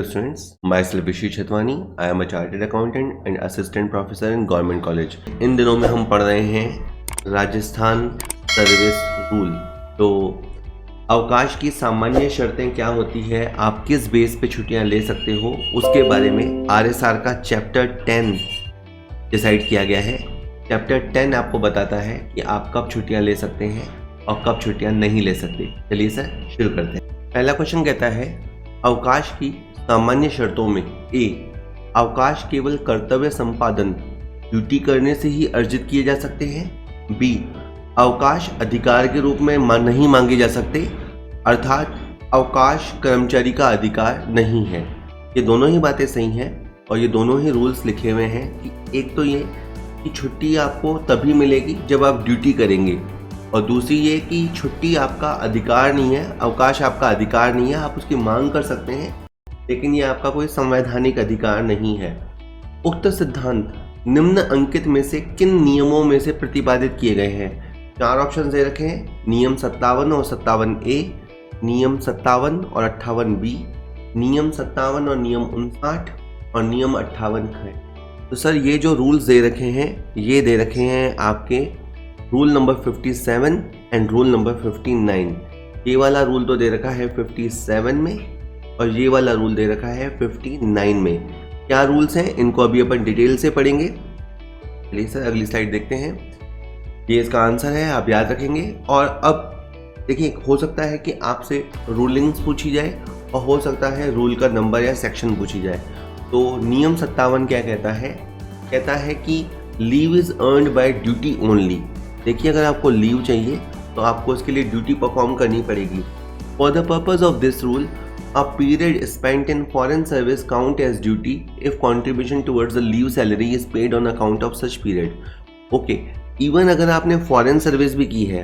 Dear students, myself Vishu Chetwani. I am a chartered accountant and assistant professor in government college. इन दिनों में हम पढ़ रहे हैं राजस्थान सर्विस रूल। तो अवकाश की सामान्य शर्तें क्या होती है, आप किस बेस पे छुट्टियां ले सकते हो, उसके बारे में आरएसआर का चैप्टर 10 डिसाइड किया गया है। चैप्टर 10 आपको बताता है कि आप कब छुट्टियां ले सकते हैं और कब छुट्टियां नहीं ले सकते। चलिए सर शुरू करते हैं। पहला क्वेश्चन कहता है अवकाश की सामान्य शर्तों में ए, अवकाश केवल कर्तव्य संपादन ड्यूटी करने से ही अर्जित किए जा सकते हैं। बी, अवकाश अधिकार के रूप में नहीं मांगे जा सकते, अर्थात अवकाश कर्मचारी का अधिकार नहीं है। ये दोनों ही बातें सही हैं और ये दोनों ही रूल्स लिखे हुए हैं कि एक तो ये कि छुट्टी आपको तभी मिलेगी जब आप ड्यूटी करेंगे, और दूसरी ये कि छुट्टी आपका अधिकार नहीं है, अवकाश आपका अधिकार नहीं है। आप उसकी मांग कर सकते हैं लेकिन ये आपका कोई संवैधानिक अधिकार नहीं है। उक्त सिद्धांत निम्न अंकित में से किन नियमों में से प्रतिपादित किए गए हैं? 4 ऑप्शन दे रखे हैं, नियम 57 और 57A, नियम 57 और 58B, नियम 57 और नियम 59 और नियम 58 है। तो सर ये जो रूल्स दे रखे हैं ये दे रखे हैं आपके rule number 57 and rule number 59। ये वाला रूल तो दे रखा है 57 में और ये वाला रूल दे रखा है 59 में। क्या रूल्स हैं इनको अभी अपन डिटेल से पढ़ेंगे। चलिए सर अगली स्लाइड देखते हैं। ये इसका आंसर है, आप याद रखेंगे। और अब देखिए, हो सकता है कि आपसे रूलिंग्स पूछी जाए और हो सकता है रूल का नंबर या सेक्शन पूछी जाए। तो नियम 57 क्या कहता है? कहता है कि leave is earned by duty only. देखिए, अगर आपको लीव चाहिए तो आपको इसके लिए ड्यूटी परफॉर्म करनी पड़ेगी। For the purpose of this rule a period spent in foreign service count as duty if contribution towards the leave salary is paid on account of such period. Okay, even अगर आपने foreign service भी की है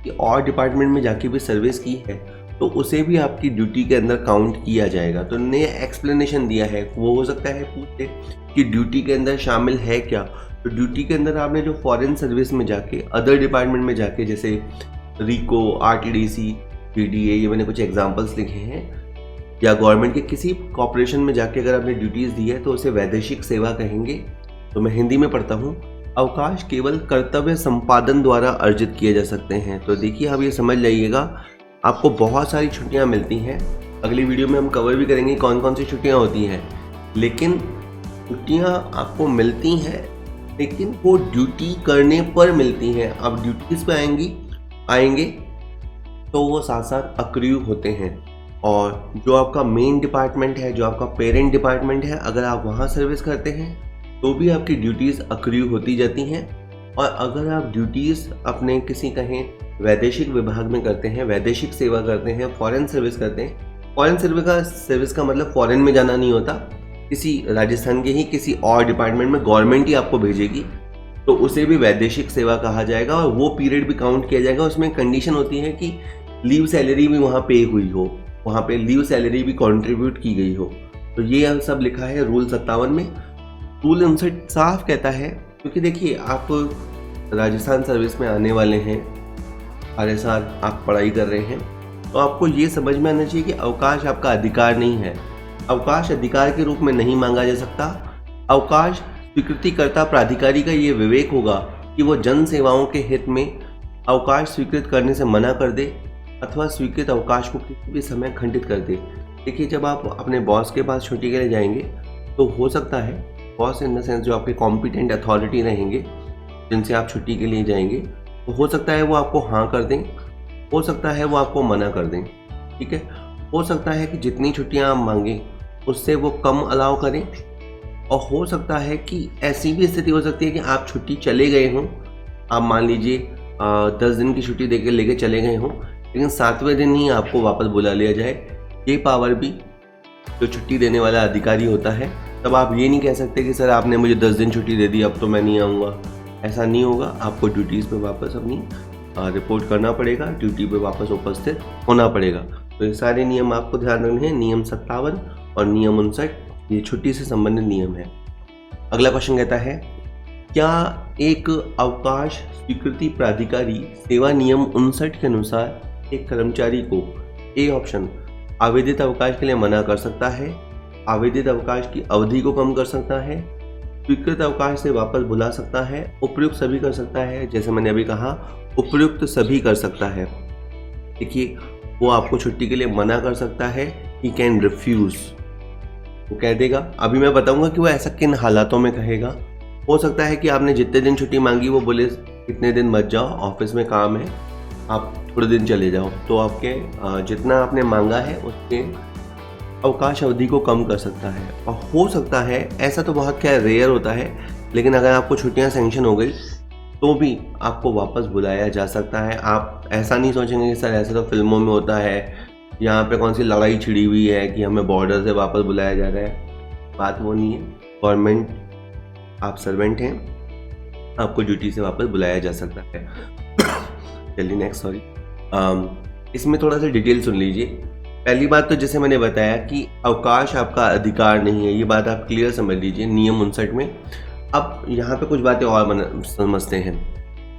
कि और department में जाके भी सर्विस की है तो उसे भी आपकी ड्यूटी के अंदर काउंट किया जाएगा। तो नया एक्सप्लेनेशन दिया है, वो हो सकता है पूछे कि ड्यूटी के अंदर शामिल है क्या। तो ड्यूटी के अंदर आपने जो फॉरेन सर्विस में जाके अदर डिपार्टमेंट में जाके, जैसे रिको, आरटीडीसी, पीडीए, ये मैंने कुछ एग्जांपल्स लिखे हैं, या गवर्नमेंट के किसी कॉर्पोरेशन में जाके अगर आपने ड्यूटीज़ दी है तो उसे वैदेशिक सेवा कहेंगे। तो मैं हिंदी में पढ़ता हूँ। अवकाश केवल कर्तव्य संपादन द्वारा अर्जित किए जा सकते हैं। तो देखिए, आप ये समझ जाइएगा, आपको बहुत सारी छुट्टियाँ मिलती हैं। अगली वीडियो में हम कवर भी करेंगे कौन कौन सी छुट्टियाँ होती हैं। लेकिन छुट्टियाँ आपको मिलती हैं लेकिन वो ड्यूटी करने पर मिलती हैं। अब ड्यूटीज़ पे आएंगे तो वो साथ साथ अक्रू होते हैं। और जो आपका मेन डिपार्टमेंट है, जो आपका पेरेंट डिपार्टमेंट है, अगर आप वहाँ सर्विस करते हैं तो भी आपकी ड्यूटीज़ अक्रू होती जाती हैं। और अगर आप ड्यूटीज़ अपने किसी कहें वैदेशिक विभाग में करते हैं, वैदेशिक सेवा करते हैं, फॉरेन सर्विस करते हैं, फॉरेन सर्विस का मतलब फॉरेन में जाना नहीं होता, किसी राजस्थान के ही किसी और डिपार्टमेंट में गवर्नमेंट ही आपको भेजेगी तो उसे भी वैदेशिक सेवा कहा जाएगा और वो पीरियड भी काउंट किया जाएगा। उसमें कंडीशन होती है कि लीव सैलरी भी वहाँ पे हुई हो, वहाँ पे लीव सैलरी भी कंट्रीब्यूट की गई हो। तो ये सब लिखा है रूल 57 में। रूल 59 साफ कहता है, क्योंकि देखिए आप राजस्थान सर्विस में आने वाले हैं, आरएसआर आप पढ़ाई कर रहे हैं, तो आपको ये समझ में आना चाहिए कि अवकाश आपका अधिकार नहीं है। अवकाश अधिकार के रूप में नहीं मांगा जा सकता। अवकाश स्वीकृतिकर्ता प्राधिकारी का ये विवेक होगा कि वो जन सेवाओं के हित में अवकाश स्वीकृत करने से मना कर दे अथवा स्वीकृत अवकाश को किसी भी समय खंडित कर दे। देखिए, जब आप अपने बॉस के पास छुट्टी के लिए जाएंगे तो हो सकता है, बॉस इन द सेंस जो आपके कॉम्पिटेंट अथॉरिटी रहेंगे जिनसे आप छुट्टी के लिए जाएंगे, तो हो सकता है वो आपको हाँ कर दें, हो सकता है वो आपको मना कर दें। ठीक है, हो सकता है कि जितनी छुट्टियां आप मांगें उससे वो कम अलाउ करें, और हो सकता है कि ऐसी भी स्थिति हो सकती है कि आप छुट्टी चले गए हों, आप मान लीजिए 10 दिन की छुट्टी देके लेके चले गए हों, लेकिन 7वें दिन ही आपको वापस बुला लिया जाए। ये पावर भी जो छुट्टी देने वाला अधिकारी होता है। तब आप ये नहीं कह सकते कि सर आपने मुझे 10 दिन छुट्टी दे दी, अब तो मैं नहीं आऊँगा। ऐसा नहीं होगा, आपको ड्यूटीज़ पे वापस अपनी रिपोर्ट करना पड़ेगा, ड्यूटी पे वापस उपस्थित होना पड़ेगा। तो ये सारे नियम आपको ध्यान रखने हैं। नियम 57 और नियम 59 ये छुट्टी से संबंधित नियम है। अगला क्वेश्चन कहता है, क्या एक अवकाश स्वीकृति प्राधिकारी सेवा नियम 59 के अनुसार एक कर्मचारी को ए ऑप्शन आवेदित अवकाश के लिए मना कर सकता है, आवेदित अवकाश की अवधि को कम कर सकता है, स्वीकृत अवकाश से वापस बुला सकता है, उपयुक्त सभी कर सकता है। जैसे मैंने अभी कहा, उपयुक्त सभी कर सकता है। देखिए, वो आपको छुट्टी के लिए मना कर सकता है, ही कैन रिफ्यूज, वो कह देगा। अभी मैं बताऊंगा कि वो ऐसा किन हालातों में कहेगा। हो सकता है कि आपने जितने दिन छुट्टी मांगी वो बोले कितने दिन मत जाओ, ऑफिस में काम है, आप थोड़े दिन चले जाओ, तो आपके जितना आपने मांगा है उसके अवकाश अवधि को कम कर सकता है। और हो सकता है, ऐसा तो बहुत क्या रेयर होता है, लेकिन अगर आपको छुट्टियां सैंक्शन हो गई तो भी आपको वापस बुलाया जा सकता है। आप ऐसा नहीं सोचेंगे कि सर ऐसा तो फिल्मों में होता है, यहाँ पे कौन सी लड़ाई छिड़ी हुई है कि हमें बॉर्डर से वापस बुलाया जा रहा है। बात वो नहीं है। गवर्नमेंट, आप सर्वेंट हैं, आपको ड्यूटी से वापस बुलाया जा सकता है। चलिए नेक्स्ट, सॉरी, इसमें थोड़ा सा डिटेल सुन लीजिए। पहली बात तो जैसे मैंने बताया कि अवकाश आपका अधिकार नहीं है, ये बात आप क्लियर समझ लीजिए नियम 59 में। अब यहाँ पे कुछ बातें और समझते हैं।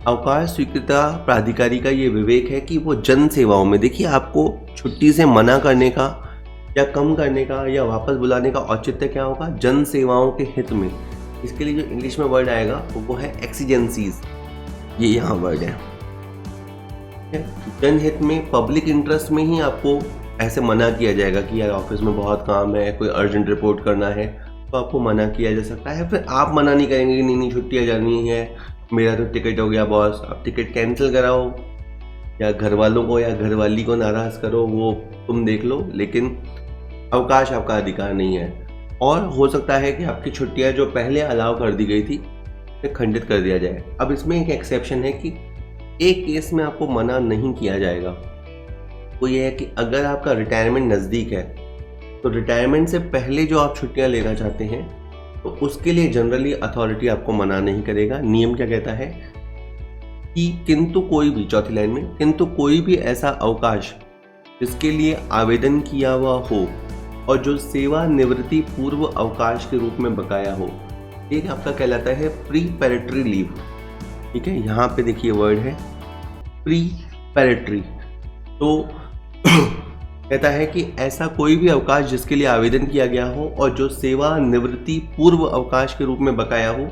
अवकाश स्वीकृता प्राधिकारी का ये विवेक है कि वो जन सेवाओं में, देखिए, आपको छुट्टी से मना करने का या कम करने का या वापस बुलाने का औचित्य क्या होगा, जन सेवाओं के हित में। इसके लिए जो इंग्लिश में वर्ड आएगा वो है एक्सीजेंसीज, ये यहाँ वर्ड है। जनहित में, पब्लिक इंटरेस्ट में ही आपको ऐसे मना किया जाएगा कि यार ऑफिस में बहुत काम है, कोई अर्जेंट रिपोर्ट करना है, तो आपको मना किया जा सकता है। फिर आप मना नहीं करेंगे कि नहीं छुट्टियाँ जानी है, मेरा तो टिकट हो गया बॉस, अब टिकट कैंसिल कराओ, या घर वालों को या घरवाली को नाराज़ करो, वो तुम देख लो, लेकिन अवकाश आपका अधिकार नहीं है। और हो सकता है कि आपकी छुट्टियाँ जो पहले अलाउ कर दी गई थी उसे खंडित कर दिया जाए। अब इसमें एक एक्सेप्शन है कि एक केस में आपको मना नहीं किया जाएगा, वो ये है कि अगर आपका रिटायरमेंट नज़दीक है तो रिटायरमेंट से पहले जो आप छुट्टियां लेना चाहते हैं तो उसके लिए जनरली अथॉरिटी आपको मना नहीं करेगा। नियम क्या कहता है कि किंतु कोई भी, चौथी लाइन में, किंतु कोई भी ऐसा अवकाश जिसके लिए आवेदन किया हुआ हो और जो सेवा निवृत्ति पूर्व अवकाश के रूप में बकाया हो, एक आपका कहलाता है प्रीपेरेटरी लीव। ठीक है, यहाँ पे देखिए वर्ड है प्रीपेरेटरी। तो कहता है कि ऐसा कोई भी अवकाश जिसके लिए आवेदन किया गया हो और जो सेवा निवृत्ति पूर्व अवकाश के रूप में बकाया हो,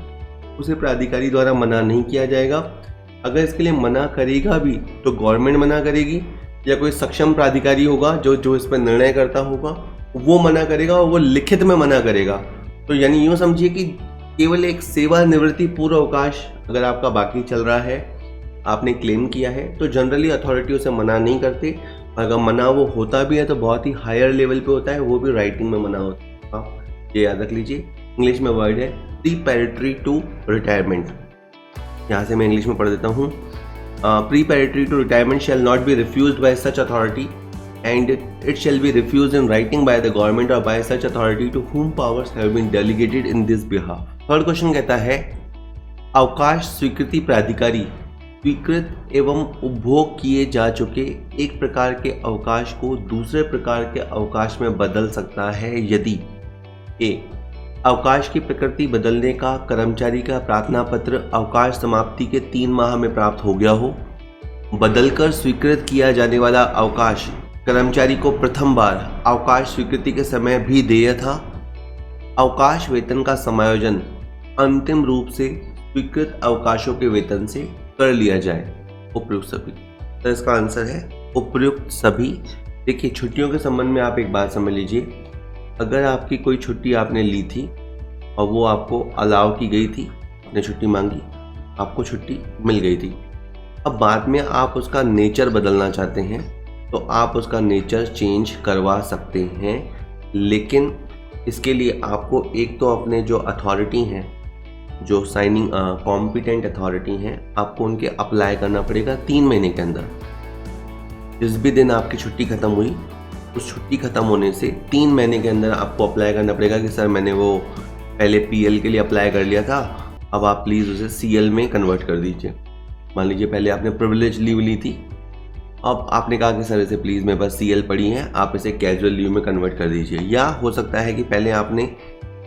उसे प्राधिकारी द्वारा मना नहीं किया जाएगा। अगर इसके लिए मना करेगा भी तो गवर्नमेंट मना करेगी या कोई सक्षम प्राधिकारी होगा जो इस पर निर्णय करता होगा, वो मना करेगा और वो लिखित में मना करेगा। तो यानी यूँ समझिए कि केवल एक सेवा निवृत्ति पूर्व अवकाश अगर आपका बाकी चल रहा है, आपने क्लेम किया है, तो जनरली अथॉरिटी उसे मना नहीं करते। अगर मना वो होता भी है तो बहुत ही हायर लेवल पे होता है, वो भी राइटिंग में मना होता है। आप ये याद रख लीजिए। इंग्लिश में वर्ड है प्रीपेरेटरी टू रिटायरमेंट। यहाँ से मैं इंग्लिश में पढ़ देता हूँ। Preparatory to retirement shall not be refused by such authority and it shall be refused in writing by the government और by such authority to whom powers have been delegated in this behalf. Third question कहता है, अवकाश स्वीकृति प्राधिकारी स्वीकृत एवं उपभोग किए जा चुके एक प्रकार के अवकाश को दूसरे प्रकार के अवकाश में बदल सकता है यदि ए, अवकाश की प्रकृति बदलने का कर्मचारी का प्रार्थना पत्र अवकाश समाप्ति के 3 माह में प्राप्त हो गया हो, बदलकर स्वीकृत किया जाने वाला अवकाश कर्मचारी को प्रथम बार अवकाश स्वीकृति के समय भी देय था, अवकाश वेतन का समायोजन अंतिम रूप से स्वीकृत अवकाशों के वेतन से कर लिया जाए। उपयुक्त सभी, तो इसका आंसर है उपयुक्त सभी। देखिए, छुट्टियों के संबंध में आप एक बात समझ लीजिए, अगर आपकी कोई छुट्टी आपने ली थी और वो आपको अलाउ की गई थी, आपने छुट्टी मांगी, आपको छुट्टी मिल गई थी, अब बाद में आप उसका नेचर बदलना चाहते हैं तो आप उसका नेचर चेंज करवा सकते हैं, लेकिन इसके लिए आपको एक तो अपने जो अथॉरिटी हैं, जो साइनिंग कॉम्पिटेंट अथॉरिटी हैं, आपको उनके अप्लाई करना पड़ेगा 3 महीने के अंदर। जिस भी दिन आपकी छुट्टी ख़त्म हुई, उस छुट्टी ख़त्म होने से 3 महीने के अंदर आपको अप्लाई करना पड़ेगा कि सर मैंने वो पहले पीएल के लिए अप्लाई कर लिया था, अब आप प्लीज़ उसे सीएल में कन्वर्ट कर दीजिए। मान लीजिए पहले आपने प्रिविलेज लीव ली थी, अब आपने कहा कि सर इसे प्लीज़ मेरे पास सीएल पड़ी है, आप इसे कैजुअल लीव में कन्वर्ट कर दीजिए। या हो सकता है कि पहले आपने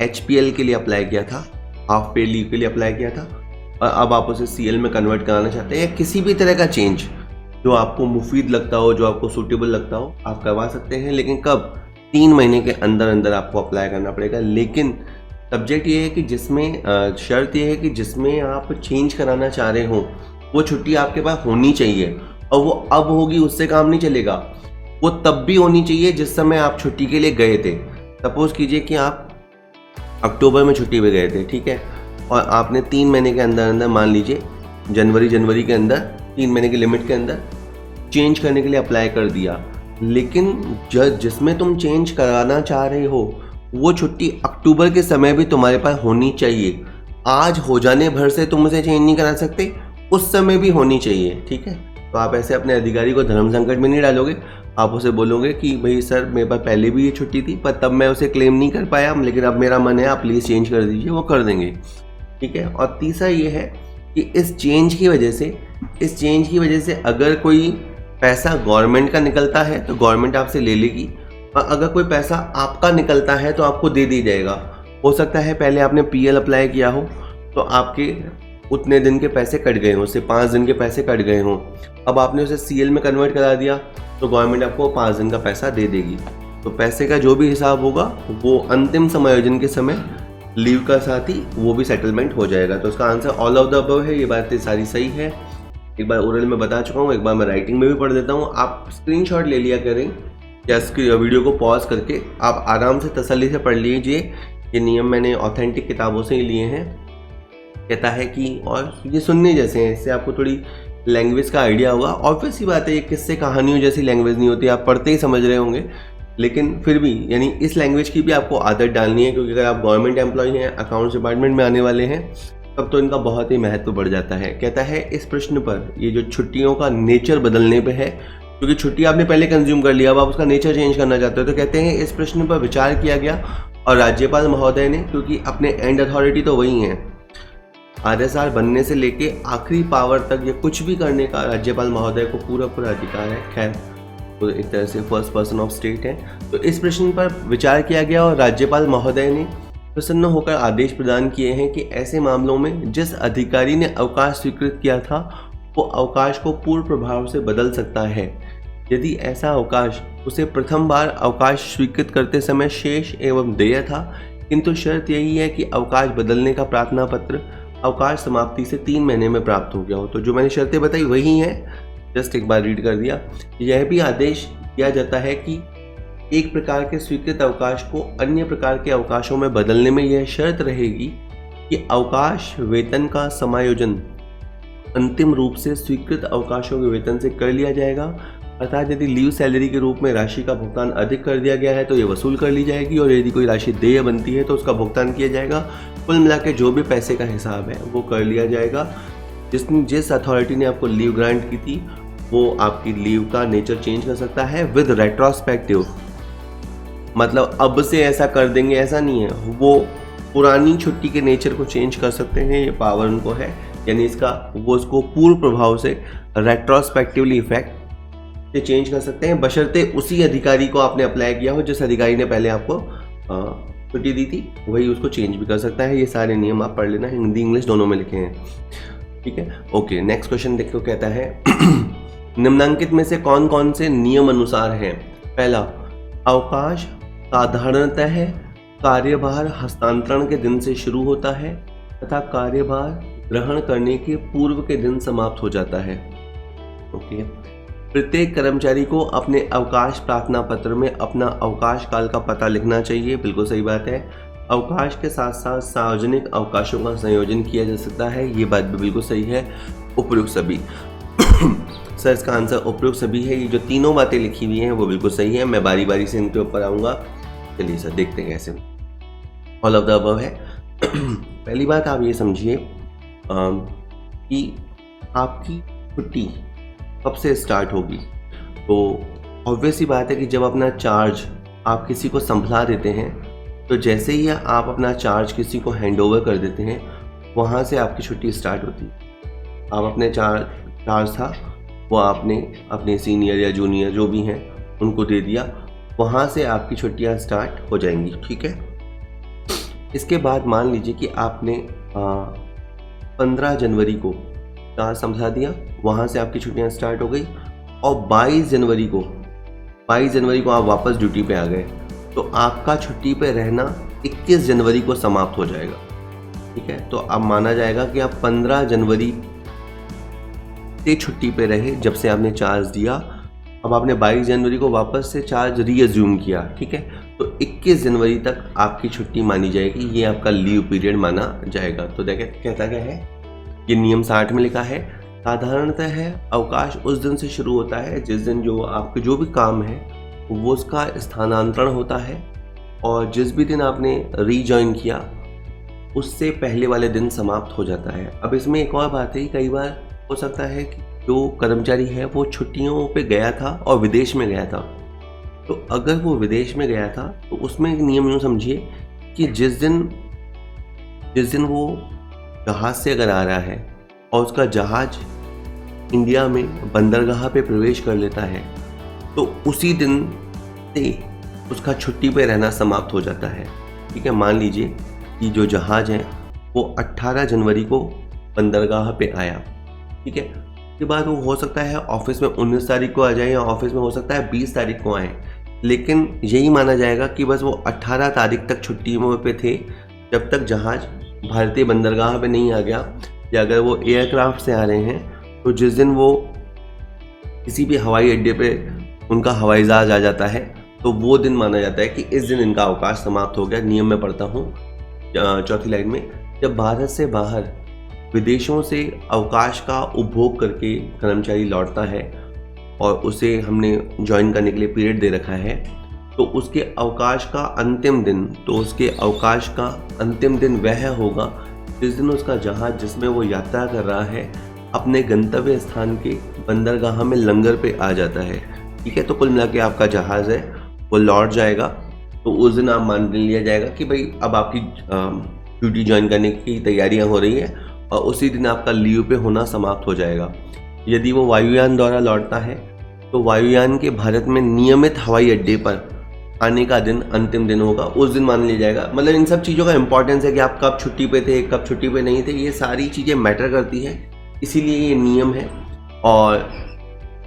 एचपीएल के लिए अप्लाई किया था, हाफ पे लीव के लिए अप्लाई किया था, और अब आप उसे सीएल में कन्वर्ट कराना चाहते हैं। या किसी भी तरह का चेंज जो आपको मुफीद लगता हो, जो आपको सूटेबल लगता हो, आप करवा सकते हैं, लेकिन कब? 3 महीने के अंदर अंदर आपको अप्लाई करना पड़ेगा। लेकिन सब्जेक्ट ये है कि जिसमें शर्त ये है कि जिसमें आप चेंज कराना चाह रहे हो वो छुट्टी आपके पास होनी चाहिए, और वो अब होगी उससे काम नहीं चलेगा, वो तब भी होनी चाहिए जिस समय आप छुट्टी के लिए गए थे। सपोज कीजिए कि आप अक्टूबर में छुट्टी पे गए थे, ठीक है, और आपने 3 महीने के अंदर अंदर, मान लीजिए जनवरी के अंदर 3 महीने की लिमिट के अंदर चेंज करने के लिए अप्लाई कर दिया। लेकिन जिसमें तुम चेंज कराना चाह रहे हो वो छुट्टी अक्टूबर के समय भी तुम्हारे पास होनी चाहिए। आज हो जाने भर से तुम उसे चेंज नहीं करा सकते, उस समय भी होनी चाहिए, ठीक है। तो आप ऐसे अपने अधिकारी को धर्म संकट में नहीं डालोगे। आप उसे बोलोगे कि भाई सर मेरे पास पहले भी ये छुट्टी थी पर तब मैं उसे क्लेम नहीं कर पाया, लेकिन अब मेरा मन है, आप प्लीज़ चेंज कर दीजिए, वो कर देंगे, ठीक है। और तीसरा ये है कि इस चेंज की वजह से अगर कोई पैसा गवर्नमेंट का निकलता है तो गवर्नमेंट आपसे ले लेगी, और अगर कोई पैसा आपका निकलता है तो आपको दे दी जाएगा। हो सकता है पहले आपने पीएल अप्लाई किया हो तो आपके उतने दिन के पैसे कट गए हों, उससे 5 दिन के पैसे कट गए हों, अब आपने उसे सीएल में कन्वर्ट करा दिया तो गवर्नमेंट आपको 5 दिन का पैसा दे देगी। तो पैसे का जो भी हिसाब होगा वो अंतिम समायोजन के समय लीव का साथ ही वो भी सेटलमेंट हो जाएगा। तो उसका answer all of the above है। ये बातें सारी सही है, एक बार ओरल में बता चुका हूँ, एक बार मैं राइटिंग में भी पढ़ देता हूँ। आप स्क्रीनशॉट ले लिया करें या वीडियो को पॉज करके आप आराम से तसल्ली से पढ़ लीजिए। ये नियम मैंने ऑथेंटिक किताबों से ही लिए हैं। कहता है कि, और ये सुनने जैसे हैं, इससे आपको थोड़ी लैंग्वेज का आइडिया होगा। ऑब्वियस सी बात है, ये किस्से कहानियों जैसी लैंग्वेज नहीं होती, आप पढ़ते ही समझ रहे होंगे, लेकिन फिर भी यानी इस लैंग्वेज की भी आपको आदत डालनी है, क्योंकि अगर आप गवर्नमेंट एम्प्लॉय हैं, अकाउंट्स डिपार्टमेंट में आने वाले हैं, तब तो इनका बहुत ही महत्व बढ़ जाता है। कहता है इस प्रश्न पर, ये जो छुट्टियों का नेचर बदलने पे है, क्योंकि छुट्टी आपने पहले कंज्यूम कर लिया, अब आप उसका नेचर चेंज करना चाहते हो, तो कहते हैं इस प्रश्न पर विचार किया गया और राज्यपाल महोदय ने, क्योंकि अपने एंड अथॉरिटी तो वही हैं, आरएसआर बनने से लेके आखिरी पावर तक ये कुछ भी करने का राज्यपाल महोदय को पूरा अधिकार है। खैर तो एक तरह से फर्स्ट पर्सन ऑफ स्टेट है। तो इस प्रश्न पर विचार किया गया और राज्यपाल महोदय ने प्रसन्न होकर आदेश प्रदान किए हैं कि ऐसे मामलों में जिस अधिकारी ने अवकाश स्वीकृत किया था वो अवकाश को पूर्व प्रभाव से बदल सकता है, यदि ऐसा अवकाश उसे प्रथम बार अवकाश स्वीकृत करते समय शेष एवं देय था, किंतु शर्त यही है कि अवकाश बदलने का प्रार्थना पत्र अवकाश समाप्ति से 3 महीने में प्राप्त हो गया हो। तो जो मैंने शर्तें बताई वही हैं, जस्ट एक बार रीड कर दिया। यह भी आदेश दिया जाता है कि एक प्रकार के स्वीकृत अवकाश को अन्य प्रकार के अवकाशों में बदलने में यह शर्त रहेगी कि अवकाश वेतन का समायोजन अंतिम रूप से स्वीकृत अवकाशों के वेतन से कर लिया जाएगा, अर्थात यदि लीव सैलरी के रूप में राशि का भुगतान अधिक कर दिया गया है तो ये वसूल कर ली जाएगी, और यदि कोई राशि देय बनती है तो उसका भुगतान किया जाएगा। कुल मिला के जो भी पैसे का हिसाब है वो कर लिया जाएगा। जिस अथॉरिटी ने आपको लीव ग्रांट की थी वो आपकी लीव का नेचर चेंज कर सकता है विद रेट्रोस्पेक्टिव, मतलब अब से ऐसा कर देंगे ऐसा नहीं है, वो पुरानी छुट्टी के नेचर को चेंज कर सकते हैं, ये पावर उनको है। यानी वो उसको पूर्व प्रभाव से रेट्रोस्पेक्टिवली इफेक्ट से चेंज कर सकते हैं, बशर्ते उसी अधिकारी को आपने अप्लाई किया हो जिस अधिकारी ने पहले आपको छुट्टी दी थी, वही उसको चेंज भी कर सकता है। ये सारे नियम आप पढ़ लेना, हिंदी इंग्लिश दोनों में लिखे हैं, ठीक है। ओके, नेक्स्ट क्वेश्चन देखो, कहता है निम्नांकित में से कौन कौन से नियम अनुसार हैं। पहला, अवकाश साधारणतः कार्यभार हस्तांतरण के दिन से शुरू होता है तथा कार्यभार ग्रहण करने के पूर्व के दिन समाप्त हो जाता है। ओके, प्रत्येक कर्मचारी को अपने अवकाश प्रार्थना पत्र में अपना अवकाश काल का पता लिखना चाहिए, बिल्कुल सही बात है। अवकाश के साथ साथ सार्वजनिक अवकाशों का संयोजन किया जा सकता है, ये बात भी बिल्कुल सही है। उपयुक्त सभी सर इसका आंसर उपयुक्त सभी है। ये जो तीनों बातें लिखी हुई हैं वो बिल्कुल सही है, मैं बारी बारी से इनके ऊपर आऊँगा। चलिए सर देखते हैं कैसे। ऑल ऑफ द अबव है। पहली बात आप ये समझिए कि आपकी छुट्टी कब से स्टार्ट होगी। तो ऑब्वियस ही बात है कि जब अपना चार्ज आप किसी को संभला देते हैं तो जैसे ही आप अपना चार्ज किसी को हैंड ओवर कर देते हैं वहाँ से आपकी छुट्टी स्टार्ट होती है। आप अपने चार्ज था वो आपने अपने सीनियर या जूनियर जो भी हैं उनको दे दिया, वहाँ से आपकी छुट्टियाँ स्टार्ट हो जाएंगी, ठीक है। इसके बाद मान लीजिए कि आपने 15 जनवरी को चार्ज समझा दिया, वहाँ से आपकी छुट्टियाँ स्टार्ट हो गई, और 22 जनवरी को आप वापस ड्यूटी पे आ गए। तो आपका छुट्टी पे रहना 21 जनवरी को समाप्त हो जाएगा। ठीक है, तो अब माना जाएगा कि आप 15 जनवरी से छुट्टी पे रहे जब से आपने चार्ज दिया। अब आपने 22 जनवरी को वापस से चार्ज रीअज्यूम किया। ठीक है, तो 21 जनवरी तक आपकी छुट्टी मानी जाएगी, ये आपका लीव पीरियड माना जाएगा। तो देखिए कहता क्या है, ये नियम 60 में लिखा है, साधारणतः अवकाश उस दिन से शुरू होता है जिस दिन जो आपके जो भी काम है वो उसका स्थानांतरण होता है, और जिस भी दिन आपने रीजॉइन किया उससे पहले वाले दिन समाप्त हो जाता है। अब इसमें एक और बात है, कई बार हो सकता है कि जो कर्मचारी है वो छुट्टियों पे गया था और विदेश में गया था, तो अगर वो विदेश में गया था तो उसमें एक नियम यूँ समझिए कि जिस दिन वो जहाज़ से अगर आ रहा है और उसका जहाज़ इंडिया में बंदरगाह पे प्रवेश कर लेता है, तो उसी दिन से उसका छुट्टी पे रहना समाप्त हो जाता है। ठीक है, मान लीजिए कि जो जहाज़ है वो 18 जनवरी को बंदरगाह पे आया। ठीक है, उसके बाद वो हो सकता है ऑफिस में 19 तारीख को आ जाए, या ऑफिस में हो सकता है 20 तारीख को आए, लेकिन यही माना जाएगा कि बस वो 18 तारीख तक छुट्टियों पे थे, जब तक जहाज़ भारतीय बंदरगाह पे नहीं आ गया। या अगर वो एयरक्राफ्ट से आ रहे हैं तो जिस दिन वो किसी भी हवाई अड्डे पे उनका हवाई जहाज आ जाता है तो वो दिन माना जाता है कि इस दिन इनका अवकाश समाप्त हो गया। नियम में पढ़ता हूँ चौथी लाइन में, जब भारत से बाहर विदेशों से अवकाश का उपभोग करके कर्मचारी लौटता है और उसे हमने ज्वाइन करने के लिए पीरियड दे रखा है, तो उसके अवकाश का अंतिम दिन वह होगा जिस दिन उसका जहाज जिसमें वो यात्रा कर रहा है अपने गंतव्य स्थान के बंदरगाह में लंगर पे आ जाता है। ठीक है, तो कुल मिला के आपका जहाज़ है वो लौट जाएगा, तो उस दिन आप मान लिया जाएगा कि भाई अब आपकी ड्यूटी ज्वाइन करने की तैयारियां हो रही हैं, और उसी दिन आपका लीव पे होना समाप्त हो जाएगा। यदि वो वायुयान द्वारा लौटता है तो वायुयान के भारत में नियमित हवाई अड्डे पर आने का दिन अंतिम दिन होगा, उस दिन मान लिया जाएगा। मतलब इन सब चीज़ों का इंपॉर्टेंस है कि आप कब छुट्टी पे थे, कब छुट्टी पे नहीं थे, ये सारी चीज़ें मैटर करती हैं, इसीलिए ये नियम है। और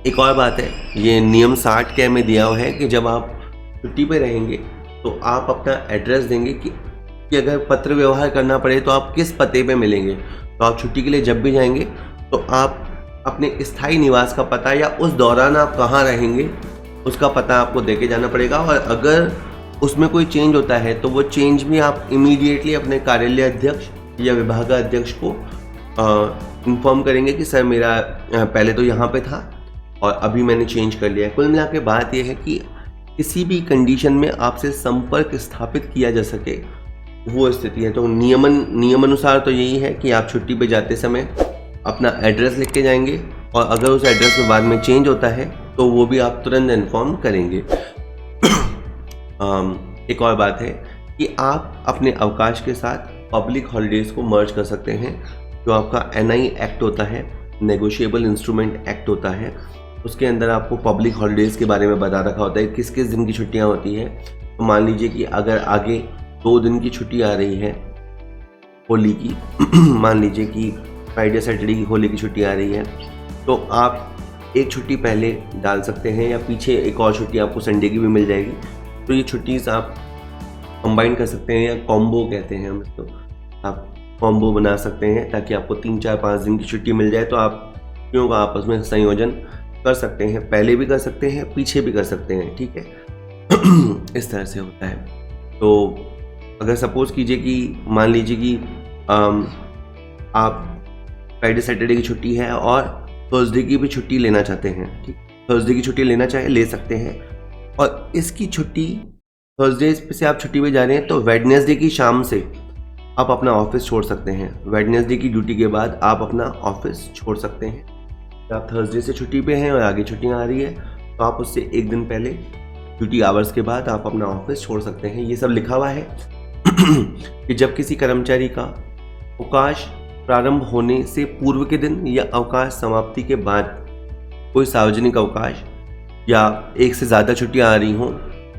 एक और बात है, ये नियम 60 के में दिया हुआ है कि जब आप छुट्टी पे रहेंगे तो आप अपना एड्रेस देंगे कि अगर पत्र व्यवहार करना पड़े तो आप किस पते पे मिलेंगे। तो आप छुट्टी के लिए जब भी जाएंगे तो आप अपने स्थायी निवास का पता या उस दौरान आप कहाँ रहेंगे उसका पता आपको देके जाना पड़ेगा, और अगर उसमें कोई चेंज होता है तो वो चेंज भी आप इमीडिएटली अपने कार्यालय अध्यक्ष या विभागाध्यक्ष को इन्फॉर्म करेंगे कि सर मेरा पहले तो यहाँ पे था और अभी मैंने चेंज कर लिया है। कुल मिला के बात यह है कि किसी भी कंडीशन में आपसे संपर्क स्थापित किया जा सके वो स्थिति है। तो नियम अनुसार तो यही है कि आप छुट्टी पे जाते समय अपना एड्रेस लिख के जाएंगे, और अगर उस एड्रेस में बाद में चेंज होता है तो वो भी आप तुरंत इन्फॉर्म करेंगे। एक और बात है कि आप अपने अवकाश के साथ पब्लिक हॉलीडेज़ को मर्ज कर सकते हैं। जो आपका NI एक्ट होता है, नेगोशिएबल इंस्ट्रूमेंट एक्ट होता है, उसके अंदर आपको पब्लिक हॉलीडेज़ के बारे में बता रखा होता है किस किस दिन की छुट्टियां होती हैं। तो मान लीजिए कि अगर आगे 2 दिन की छुट्टी आ रही है होली की मान लीजिए कि फ्राइडे सैटरडे की होली की छुट्टी आ रही है, तो आप एक छुट्टी पहले डाल सकते हैं, या पीछे एक और छुट्टी आपको संडे की भी मिल जाएगी। तो ये छुट्टीज़ आप कंबाइन कर सकते हैं, या कॉम्बो कहते हैं हम इसको, आप कॉम्बो बना सकते हैं ताकि आपको 3, 4, 5 दिन की छुट्टी मिल जाए। तो आप छुट्टियों का आपस में संयोजन कर सकते हैं, पहले भी कर सकते हैं, पीछे भी कर सकते हैं। ठीक है इस तरह से होता है। तो अगर सपोज़ कीजिए कि मान लीजिए कि आप फ्राइडे सैटरडे की छुट्टी है और थर्सडे की भी छुट्टी लेना चाहते हैं, ठीक, थर्सडे की छुट्टी लेना चाहे ले सकते हैं, और इसकी छुट्टी थर्सडे से आप छुट्टी पे जा रहे हैं तो वेडनेसडे की शाम से आप अपना ऑफिस छोड़ सकते हैं। वेडनेसडे की ड्यूटी के बाद आप अपना ऑफिस छोड़ सकते हैं। तो आप थर्सडे से छुट्टी पे हैं और आगे छुट्टियाँ आ रही है तो आप उससे एक दिन पहले ड्यूटी आवर्स के बाद आप अपना ऑफिस छोड़ सकते हैं। ये सब लिखा हुआ है कि जब किसी कर्मचारी का अवकाश प्रारंभ होने से पूर्व के दिन या अवकाश समाप्ति के बाद कोई सार्वजनिक अवकाश या एक से ज़्यादा छुट्टियां आ रही हों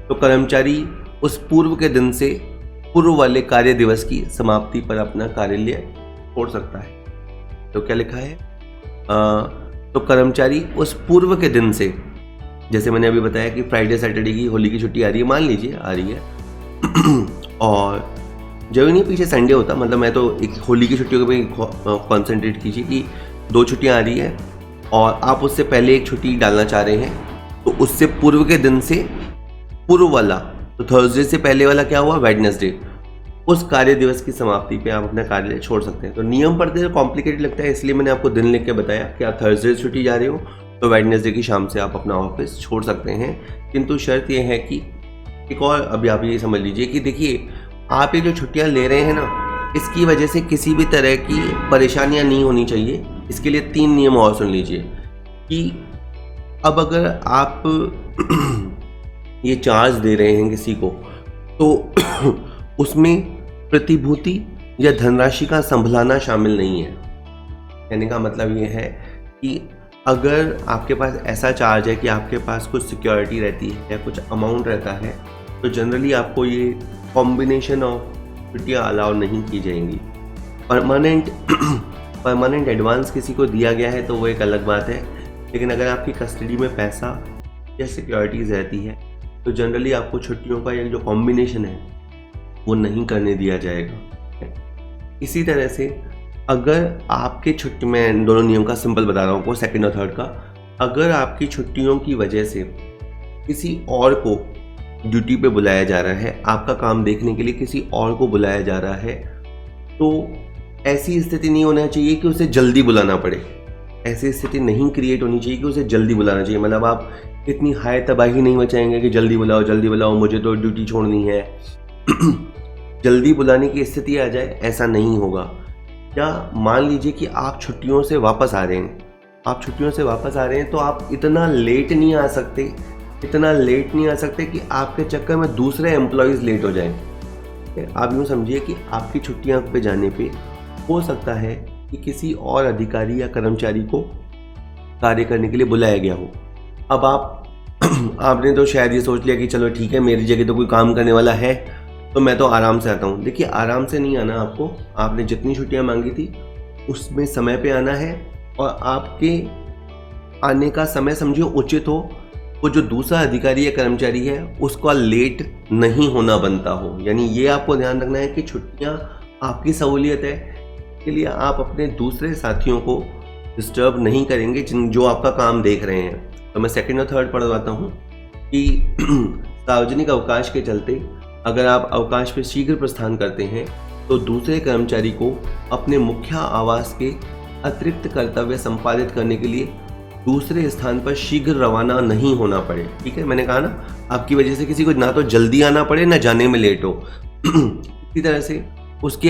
तो कर्मचारी उस पूर्व के दिन से पूर्व वाले कार्य दिवस की समाप्ति पर अपना कार्यालय छोड़ सकता है। तो क्या लिखा है, तो कर्मचारी उस पूर्व के दिन से जैसे मैंने अभी बताया कि फ्राइडे सैटरडे की होली की छुट्टी आ रही है, मान लीजिए आ रही है और जरूरी नहीं पीछे संडे होता, मतलब मैं तो एक होली की छुट्टियों पे कॉन्सेंट्रेट कीजिए कि 2 छुट्टियाँ आ रही है और आप उससे पहले एक छुट्टी डालना चाह रहे हैं, तो उससे पूर्व के दिन से पूर्व वाला, तो थर्सडे से पहले वाला क्या हुआ, वेडनेसडे, उस कार्य दिवस की समाप्ति पे आप अपना कार्यालय छोड़ सकते हैं। तो नियम पढ़ते हुए कॉम्प्लिकेटेड लगता है, इसलिए मैंने आपको दिन लिख के बताया कि आप थर्सडे से छुट्टी जा रहे हो तो वेडनेसडे की शाम से आप अपना ऑफिस छोड़ सकते हैं। किंतु शर्त यह है कि एक और अभी आप ये समझ लीजिए कि देखिए, आप ये जो छुट्टियाँ ले रहे हैं ना, इसकी वजह से किसी भी तरह की परेशानियाँ नहीं होनी चाहिए। इसके लिए 3 नियम और सुन लीजिए कि अब अगर आप ये चार्ज दे रहे हैं किसी को, तो उसमें प्रतिभूति या धनराशि का संभलाना शामिल नहीं है। कहने का मतलब ये है कि अगर आपके पास ऐसा चार्ज है कि आपके पास कुछ सिक्योरिटी रहती है या कुछ अमाउंट रहता है, तो जनरली आपको ये कॉम्बिनेशन ऑफ छुट्टियाँ अलाउ नहीं की जाएंगी। परमानेंट एडवांस किसी को दिया गया है तो वो एक अलग बात है, लेकिन अगर आपकी कस्टडी में पैसा या सिक्योरिटीज़ रहती है तो जनरली आपको छुट्टियों का एक जो कॉम्बिनेशन है वो नहीं करने दिया जाएगा। इसी तरह से अगर आपके छुट्टी में, दोनों नियम का सिंपल बता रहा हूँ आपको, सेकंड और थर्ड का, अगर आपकी छुट्टियों की वजह से किसी और को ड्यूटी पे बुलाया जा रहा है, आपका काम देखने के लिए किसी और को बुलाया जा रहा है, तो ऐसी स्थिति नहीं होना चाहिए कि उसे जल्दी बुलाना पड़े। ऐसी स्थिति नहीं क्रिएट होनी चाहिए कि उसे जल्दी बुलाना चाहिए। मतलब आप इतनी हाय तबाही नहीं मचाएंगे कि जल्दी बुलाओ मुझे तो ड्यूटी छोड़नी है जल्दी बुलाने की स्थिति आ जाए, ऐसा नहीं होगा। या मान लीजिए कि आप छुट्टियों से वापस आ रहे हैं, तो आप इतना लेट नहीं आ सकते कि आपके चक्कर में दूसरे एम्प्लॉयज़ लेट हो जाएं। आप यूँ समझिए कि आपकी छुट्टियां पे जाने पे हो सकता है कि किसी और अधिकारी या कर्मचारी को कार्य करने के लिए बुलाया गया हो। अब आपने तो शायद ये सोच लिया कि चलो ठीक है, मेरी जगह तो कोई काम करने वाला है तो मैं तो आराम से आता हूँ। देखिए, आराम से नहीं आना आपको, आपने जितनी छुट्टियाँ मांगी थी उसमें समय पे आना है, और आपके आने का समय समझिए उचित हो, वो जो दूसरा अधिकारी या कर्मचारी है उसका लेट नहीं होना बनता हो। यानी ये आपको ध्यान रखना है कि छुट्टियाँ आपकी सहूलियत है, के लिए आप अपने दूसरे साथियों को डिस्टर्ब नहीं करेंगे जो आपका काम देख रहे हैं। तो मैं सेकंड और थर्ड पढ़वाता हूँ कि सार्वजनिक अवकाश के चलते अगर आप अवकाश पे शीघ्र प्रस्थान करते हैं तो दूसरे कर्मचारी को अपने मुख्य आवास के अतिरिक्त कर्तव्य संपादित करने के लिए दूसरे स्थान पर शीघ्र रवाना नहीं होना पड़े। ठीक है, मैंने कहा ना, आपकी वजह से किसी को ना तो जल्दी आना पड़े ना जाने में लेट हो। इसी तरह से उसके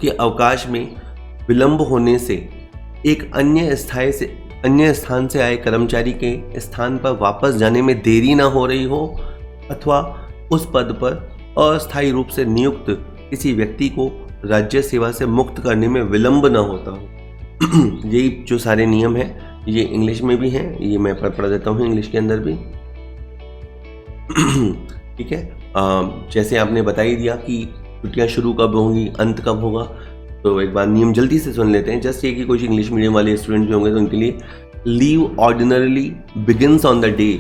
अवकाश में विलंब होने से एक अन्य स्थान से आए कर्मचारी के स्थान पर वापस जाने में देरी ना हो रही हो, अथवा उस पद पर अस्थायी रूप से नियुक्त किसी व्यक्ति को राज्य सेवा से मुक्त करने में विलंब ना होता हो। यही जो सारे नियम हैं ये इंग्लिश में भी हैं, ये मैं पढ़ देता हूँ इंग्लिश के अंदर भी। ठीक है, जैसे आपने बता ही दिया कि छुट्टियाँ शुरू कब होंगी, अंत कब होगा, तो एक बार नियम जल्दी से सुन लेते हैं। जस्ट ये कि कुछ इंग्लिश मीडियम वाले स्टूडेंट भी होंगे तो उनके लिए, leave ordinarily begins on the day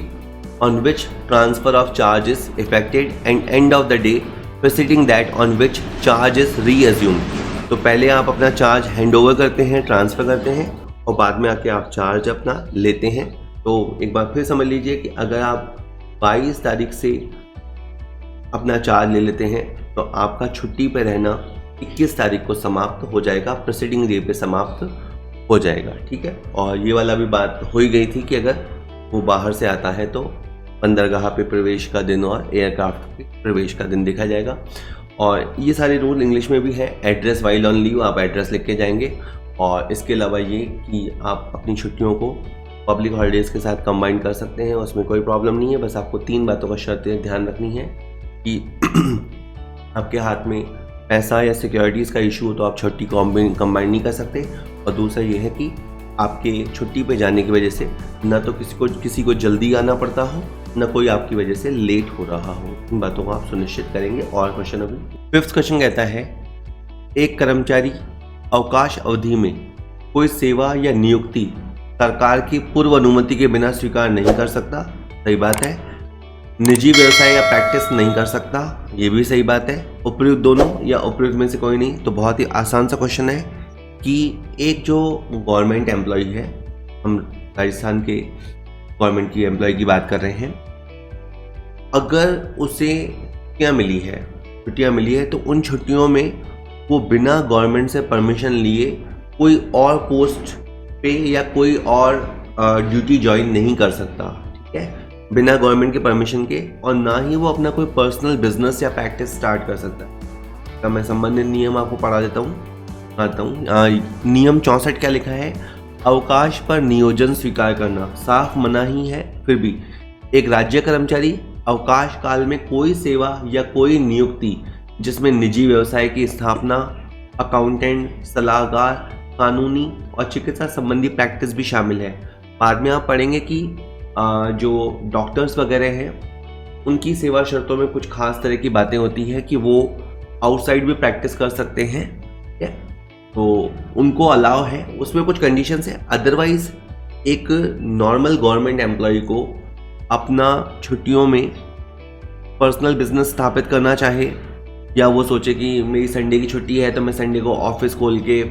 on which transfer of charge is effected and end of the day preceding that on which charge is reassumed। तो पहले आप अपना चार्ज हैंड ओवर करते हैं, ट्रांसफ़र करते हैं, और बाद में आके आप चार्ज अपना लेते हैं। तो एक बार फिर समझ लीजिए कि अगर आप 22 तारीख से अपना चार्ज ले लेते हैं तो आपका छुट्टी पे रहना 21 तारीख को समाप्त हो जाएगा, प्रीसीडिंग डे पे समाप्त हो जाएगा। ठीक है, और ये वाला भी बात हो ही गई थी कि अगर वो बाहर से आता है तो बंदरगाह पे प्रवेश का दिन और एयरक्राफ्ट पे प्रवेश का दिन देखा जाएगा। और ये सारे रूल इंग्लिश में भी है। एड्रेस वाइल ऑन लीव, आप एड्रेस लिख के जाएंगे। और इसके अलावा ये कि आप अपनी छुट्टियों को पब्लिक हॉलीडेज़ के साथ कंबाइन कर सकते हैं, उसमें कोई प्रॉब्लम नहीं है। बस आपको 3 बातों का शर्त ध्यान रखनी है कि आपके हाथ में पैसा या सिक्योरिटीज़ का इशू हो तो आप छुट्टी कंबाइन नहीं कर सकते, और दूसरा ये है कि आपके छुट्टी पे जाने की वजह से ना तो किसी को जल्दी आना पड़ता हो, ना कोई आपकी वजह से लेट हो रहा हो। इन बातों को आप सुनिश्चित करेंगे। और क्वेश्चन अभी 5th क्वेश्चन कहता है, एक कर्मचारी अवकाश अवधि में कोई सेवा या नियुक्ति सरकार की पूर्व अनुमति के बिना स्वीकार नहीं कर सकता, सही बात है। निजी व्यवसाय या प्रैक्टिस नहीं कर सकता, ये भी सही बात है। उपयुक्त दोनों या उपयुक्त में से कोई नहीं। तो बहुत ही आसान सा क्वेश्चन है कि एक जो गवर्नमेंट एम्प्लॉय है, हम राजस्थान के गवर्नमेंट की एम्प्लॉय की बात कर रहे हैं, अगर उसे छुट्टियाँ मिली है तो उन छुट्टियों में वो बिना गवर्नमेंट से परमिशन लिए कोई और पोस्ट पे या कोई और ड्यूटी ज्वाइन नहीं कर सकता, ठीक है, बिना गवर्नमेंट के परमिशन के। और ना ही वो अपना कोई पर्सनल बिजनेस या प्रैक्टिस स्टार्ट कर सकता है। तो मैं संबंधित नियम आपको पढ़ा देता हूँ। नियम 64 क्या लिखा है? अवकाश पर नियोजन स्वीकार करना साफ मना ही है, फिर भी एक राज्य कर्मचारी अवकाश काल में कोई सेवा या कोई नियुक्ति जिसमें निजी व्यवसाय की स्थापना, अकाउंटेंट, सलाहकार, कानूनी और चिकित्सा संबंधी प्रैक्टिस भी शामिल है। बाद में आप पढ़ेंगे कि जो डॉक्टर्स वगैरह हैं उनकी सेवा शर्तों में कुछ खास तरह की बातें होती हैं कि वो आउटसाइड भी प्रैक्टिस कर सकते हैं, ठीक है, तो उनको अलाउ है, उसमें कुछ कंडीशंस है। अदरवाइज एक नॉर्मल गवर्नमेंट एम्प्लॉय को अपना छुट्टियों में पर्सनल बिजनेस स्थापित करना चाहे, या वो सोचे कि मेरी संडे की छुट्टी है तो मैं संडे को ऑफिस खोल के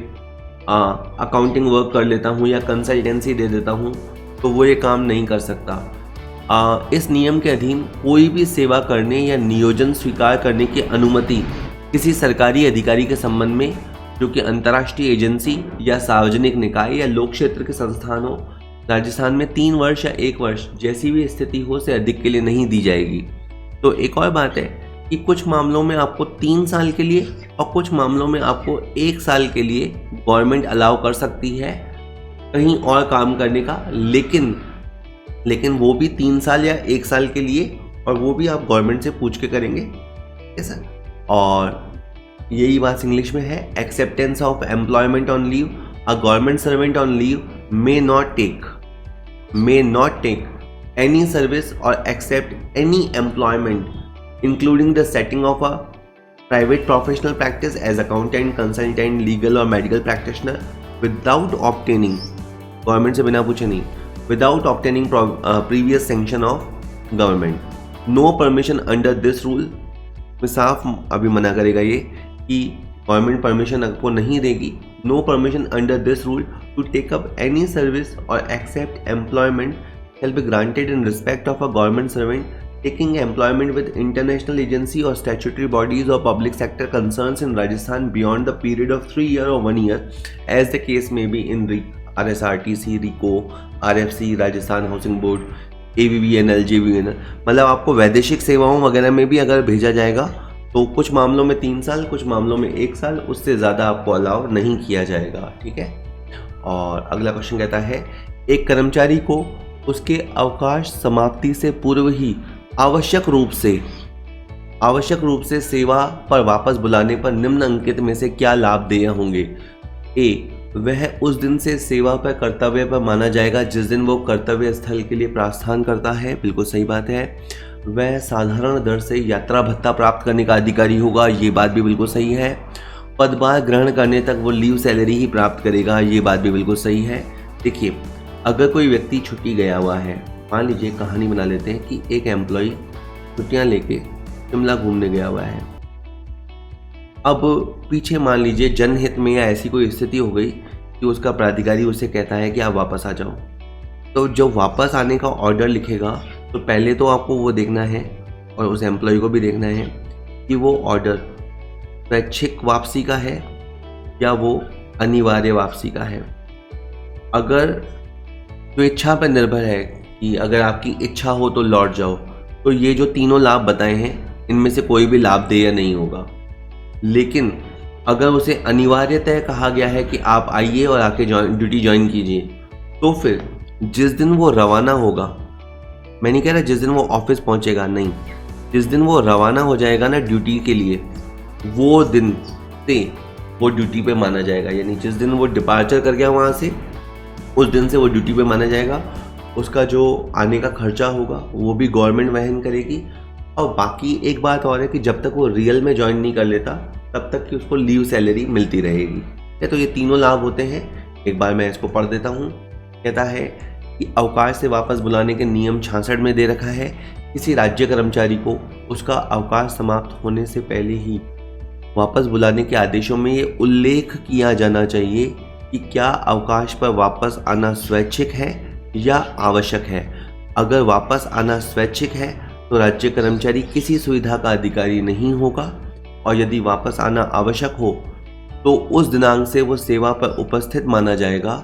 अकाउंटिंग वर्क कर लेता हूँ या कंसल्टेंसी दे देता हूँ, तो वो ये काम नहीं कर सकता। इस नियम के अधीन कोई भी सेवा करने या नियोजन स्वीकार करने की अनुमति किसी सरकारी अधिकारी के संबंध में जो कि अंतर्राष्ट्रीय एजेंसी या सार्वजनिक निकाय या लोक क्षेत्र के संस्थान हो, राजस्थान में 3 वर्ष या 1 वर्ष जैसी भी स्थिति हो से अधिक के लिए नहीं दी जाएगी। तो एक और बात है कि कुछ मामलों में आपको 3 साल के लिए और कुछ मामलों में आपको 1 साल के लिए गवर्नमेंट अलाउ कर सकती है कहीं और काम करने का, लेकिन वो भी 3 साल या 1 साल के लिए, और वो भी आप गवर्नमेंट से पूछ के करेंगे, ऐसा। और यही बात इंग्लिश में है, acceptance of employment on leave, a government servant on leave may not take any service or accept any employment including the setting of a private professional practice as accountant, consultant, legal or medical practitioner without obtaining, government से बिना पूछे नहीं, without obtaining previous sanction of government. No permission under this rule, में साफ अभी मना करेगा ये कि गवर्नमेंट परमिशन आपको नहीं देगी। No permission under this rule to take up any service or accept employment shall be granted in respect of a government servant taking employment with international agency or statutory bodies or public sector concerns in Rajasthan beyond the period of 3 years or 1 year, as the case may be in RSRTC, RICO, RFC, Rajasthan Housing Board, AVVNL, JVNL। मतलब आपको वैदेशिक सेवाओं वगैरह में भी अगर भेजा जाएगा तो कुछ मामलों में 3 साल, कुछ मामलों में 1 साल, उससे ज़्यादा आपको अलाउ नहीं किया जाएगा, ठीक है। और अगला क्वेश्चन कहता है, एक कर्मचारी को उसके अवकाश समाप्ति से पूर्व ही आवश्यक रूप से सेवा पर वापस बुलाने पर निम्नलिखित में से क्या लाभ देय होंगे? ए, वह उस दिन से सेवा पर कर्तव्य पर माना जाएगा जिस दिन वो कर्तव्य स्थल के लिए प्रस्थान करता है, बिल्कुल सही बात है। वह साधारण दर से यात्रा भत्ता प्राप्त करने का अधिकारी होगा, ये बात भी बिल्कुल सही है। पदभार ग्रहण करने तक वो लीव सैलरी ही प्राप्त करेगा, ये बात भी बिल्कुल सही है। देखिए, अगर कोई व्यक्ति छुट्टी गया हुआ है, मान लीजिए कहानी बना लेते हैं कि एक एम्प्लॉय छुट्टियां लेके शिमला घूमने गया हुआ है। अब पीछे मान लीजिए जनहित में या ऐसी कोई स्थिति हो गई कि उसका प्राधिकारी उसे कहता है कि आप वापस आ जाओ। तो जो वापस आने का ऑर्डर लिखेगा तो पहले तो आपको वो देखना है और उस एम्प्लॉय को भी देखना है कि वो ऑर्डर स्वैच्छिक वापसी का है या वो अनिवार्य वापसी का है। अगर जो इच्छा पर निर्भर है कि अगर आपकी इच्छा हो तो लौट जाओ, तो ये जो तीनों लाभ बताए हैं इनमें से कोई भी लाभ देय नहीं होगा। लेकिन अगर उसे अनिवार्यतः कहा गया है कि आप आइए और आके ड्यूटी ज्वाइन कीजिए, तो फिर जिस दिन वो रवाना होगा, मैं नहीं कह रहा जिस दिन वो ऑफिस पहुंचेगा, नहीं, जिस दिन वो रवाना हो जाएगा ना ड्यूटी के लिए, वो दिन से वो ड्यूटी पे माना जाएगा। यानी जिस दिन वो डिपार्चर कर गया वहाँ से, उस दिन से वो ड्यूटी पे माना जाएगा। उसका जो आने का खर्चा होगा वो भी गवर्नमेंट वहन करेगी। और बाकी एक बात और है कि जब तक वो रियल में ज्वाइन नहीं कर लेता तब तक कि उसको लीव सैलरी मिलती रहेगी। तो ये तीनों लाभ होते हैं। एक बार मैं इसको पढ़ देता हूँ। कहता है कि अवकाश से वापस बुलाने के नियम 66 में दे रखा है, किसी राज्य कर्मचारी को उसका अवकाश समाप्त होने से पहले ही वापस बुलाने के आदेशों में ये उल्लेख किया जाना चाहिए कि क्या अवकाश पर वापस आना स्वैच्छिक है या आवश्यक है। अगर वापस आना स्वैच्छिक है तो राज्य कर्मचारी किसी सुविधा का अधिकारी नहीं होगा, और यदि वापस आना आवश्यक हो तो उस दिनांक से वो सेवा पर उपस्थित माना जाएगा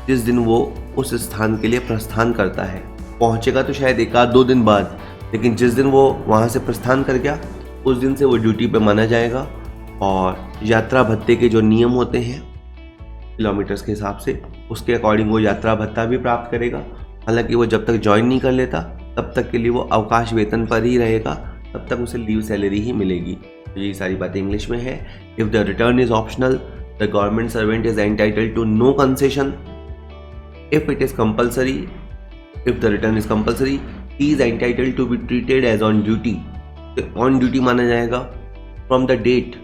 जिस दिन वो उस स्थान के लिए प्रस्थान करता है। पहुंचेगा तो शायद 1-2 दिन बाद, लेकिन जिस दिन वो वहाँ से प्रस्थान कर गया उस दिन से वो ड्यूटी पे माना जाएगा। और यात्रा भत्ते के जो नियम होते हैं किलोमीटर्स के हिसाब से, उसके अकॉर्डिंग वो यात्रा भत्ता भी प्राप्त करेगा। हालांकि वो जब तक ज्वाइन नहीं कर लेता तब तक के लिए वो अवकाश वेतन पर ही रहेगा, तब तक उसे लीव सैलरी ही मिलेगी। तो ये सारी बातें इंग्लिश में है। If the return is optional the government servant is entitled to no concession. If it is compulsory, if the return is compulsory he is entitled to be treated as on duty. On duty माना जाएगा from the date,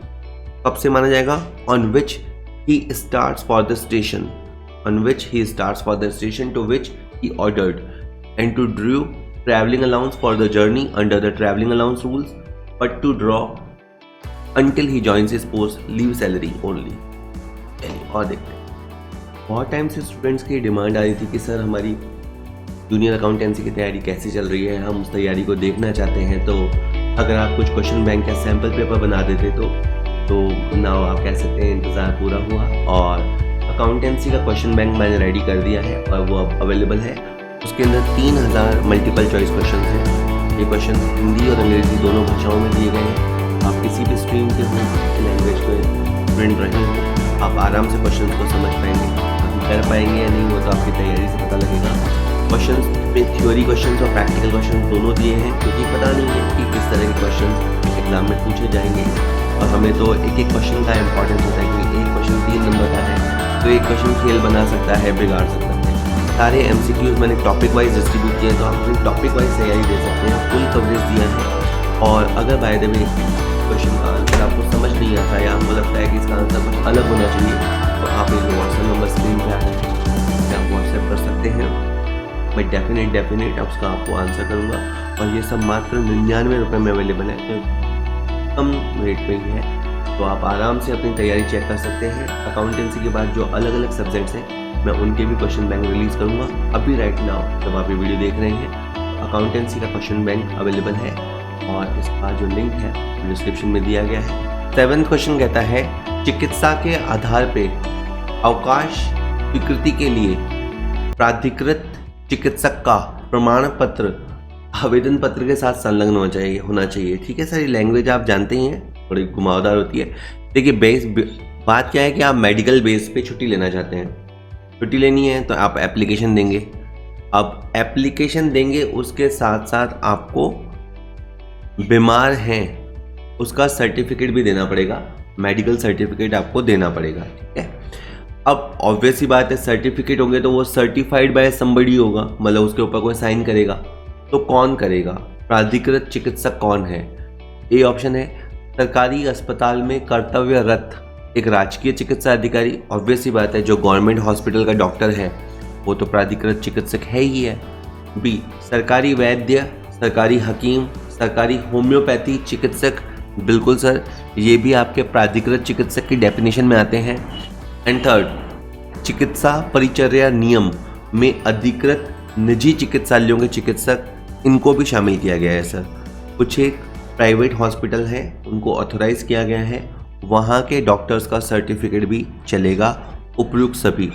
कब से माना जाएगा, on which he starts for the station, on which he starts for the station to which he ordered, and to draw travelling allowance for the journey under the travelling allowance rules, but to draw until he joins his post leave salary only। और देखते हैं, बहुत time से students की demand आ रही थी कि sir हमारी जूनियर अकाउंटेंसी की तैयारी कैसी चल रही है, हम उस तैयारी को देखना चाहते हैं। तो अगर आप कुछ क्वेश्चन बैंक का सैम्पल पेपर बना देते तो नाउ आप कह सकते हैं इंतज़ार पूरा हुआ। और अकाउंटेंसी का क्वेश्चन बैंक मैंने रेडी कर दिया है और वो अब अवेलेबल है। उसके अंदर 3000 मल्टीपल चॉइस क्वेश्चन हैं। ये क्वेश्चन हिंदी और अंग्रेज़ी दोनों भाषाओं में दिए गए हैं। आप किसी भी स्ट्रीम के हों, लैंग्वेज के स्टूडेंट रहे हों, आप आराम से क्वेश्चन को समझ पाएंगे। कर पाएंगे या नहीं वो तो आपकी तैयारी से पता लगेगा। क्वेश्चन में थ्योरी क्वेश्चन और प्रैक्टिकल क्वेश्चन दोनों दिए हैं, क्योंकि पता नहीं है कि किस तरह के क्वेश्चन एग्जाम में पूछे जाएंगे। और हमें तो एक एक क्वेश्चन का इंपॉर्टेंस होता है, क्योंकि एक क्वेश्चन 3 नंबर का है तो एक क्वेश्चन खेल बना सकता है, बिगाड़ सकता है। सारे MCQs मैंने टॉपिक वाइज डिस्ट्रीब्यूट किए, तो आप अपनी टॉपिक वाइज तैयारी दे सकते हैं। फुल कवरेज दिया है। और अगर बाय द वे क्वेश्चन का आंसर आपको समझ नहीं आता या आपको लगता है कि इसका आंसर कुछ अलग होना चाहिए, तो आप एक व्हाट्सएप नंबर स्क्रीन पर आप व्हाट्सएप कर सकते हैं। मैं डेफिनेट उसका आपको आंसर करूँगा। और ये सब मात्र 99 रुपये में अवेलेबल है, तो कम रेट पे ही है। तो आप आराम से अपनी तैयारी चेक कर सकते हैं। अकाउंटेंसी के बाद जो अलग अलग सब्जेक्ट्स हैं मैं उनके भी क्वेश्चन बैंक रिलीज़ करूँगा। अभी राइट नाउ जब आप ये वीडियो देख रहे हैं तो अकाउंटेंसी का क्वेश्चन बैंक अवेलेबल है और इसका जो लिंक है डिस्क्रिप्शन में दिया गया है। 7वां क्वेश्चन कहता है, चिकित्सा के आधार पे अवकाश स्वीकृति के लिए प्राधिकृत चिकित्सक का प्रमाण पत्र आवेदन पत्र के साथ संलग्न होना चाहिए। ठीक है, सारी लैंग्वेज आप जानते ही हैं, थोड़ी घुमावदार होती है। देखिए बात क्या है कि आप मेडिकल बेस पे छुट्टी लेना चाहते हैं, छुट्टी लेनी है तो आप एप्लीकेशन देंगे। अब एप्लीकेशन देंगे उसके साथ साथ आपको बीमार हैं उसका सर्टिफिकेट भी देना पड़ेगा, मेडिकल सर्टिफिकेट आपको देना पड़ेगा। ठीक है, अब ऑब्वियस ही बात है सर्टिफिकेट होंगे तो वो सर्टिफाइड बाय समबडी होगा, मतलब उसके ऊपर कोई साइन करेगा। तो कौन करेगा, प्राधिकृत चिकित्सक कौन है? ए ऑप्शन है सरकारी अस्पताल में कर्तव्यरत एक राजकीय चिकित्सा अधिकारी। ऑब्वियस ही बात है जो गवर्नमेंट हॉस्पिटल का डॉक्टर है वो तो प्राधिकृत चिकित्सक है ही है। बी सरकारी वैद्य, सरकारी हकीम, सरकारी होम्योपैथी चिकित्सक, बिल्कुल सर ये भी आपके प्राधिकृत चिकित्सक की डेफिनेशन में आते हैं। एंड थर्ड, चिकित्सा परिचर्या नियम में अधिकृत निजी चिकित्सालयों के चिकित्सक, इनको भी शामिल किया गया है सर। कुछ एक प्राइवेट हॉस्पिटल है उनको ऑथोराइज किया गया है, वहाँ के डॉक्टर्स का सर्टिफिकेट भी चलेगा, उपयुक्त सभी।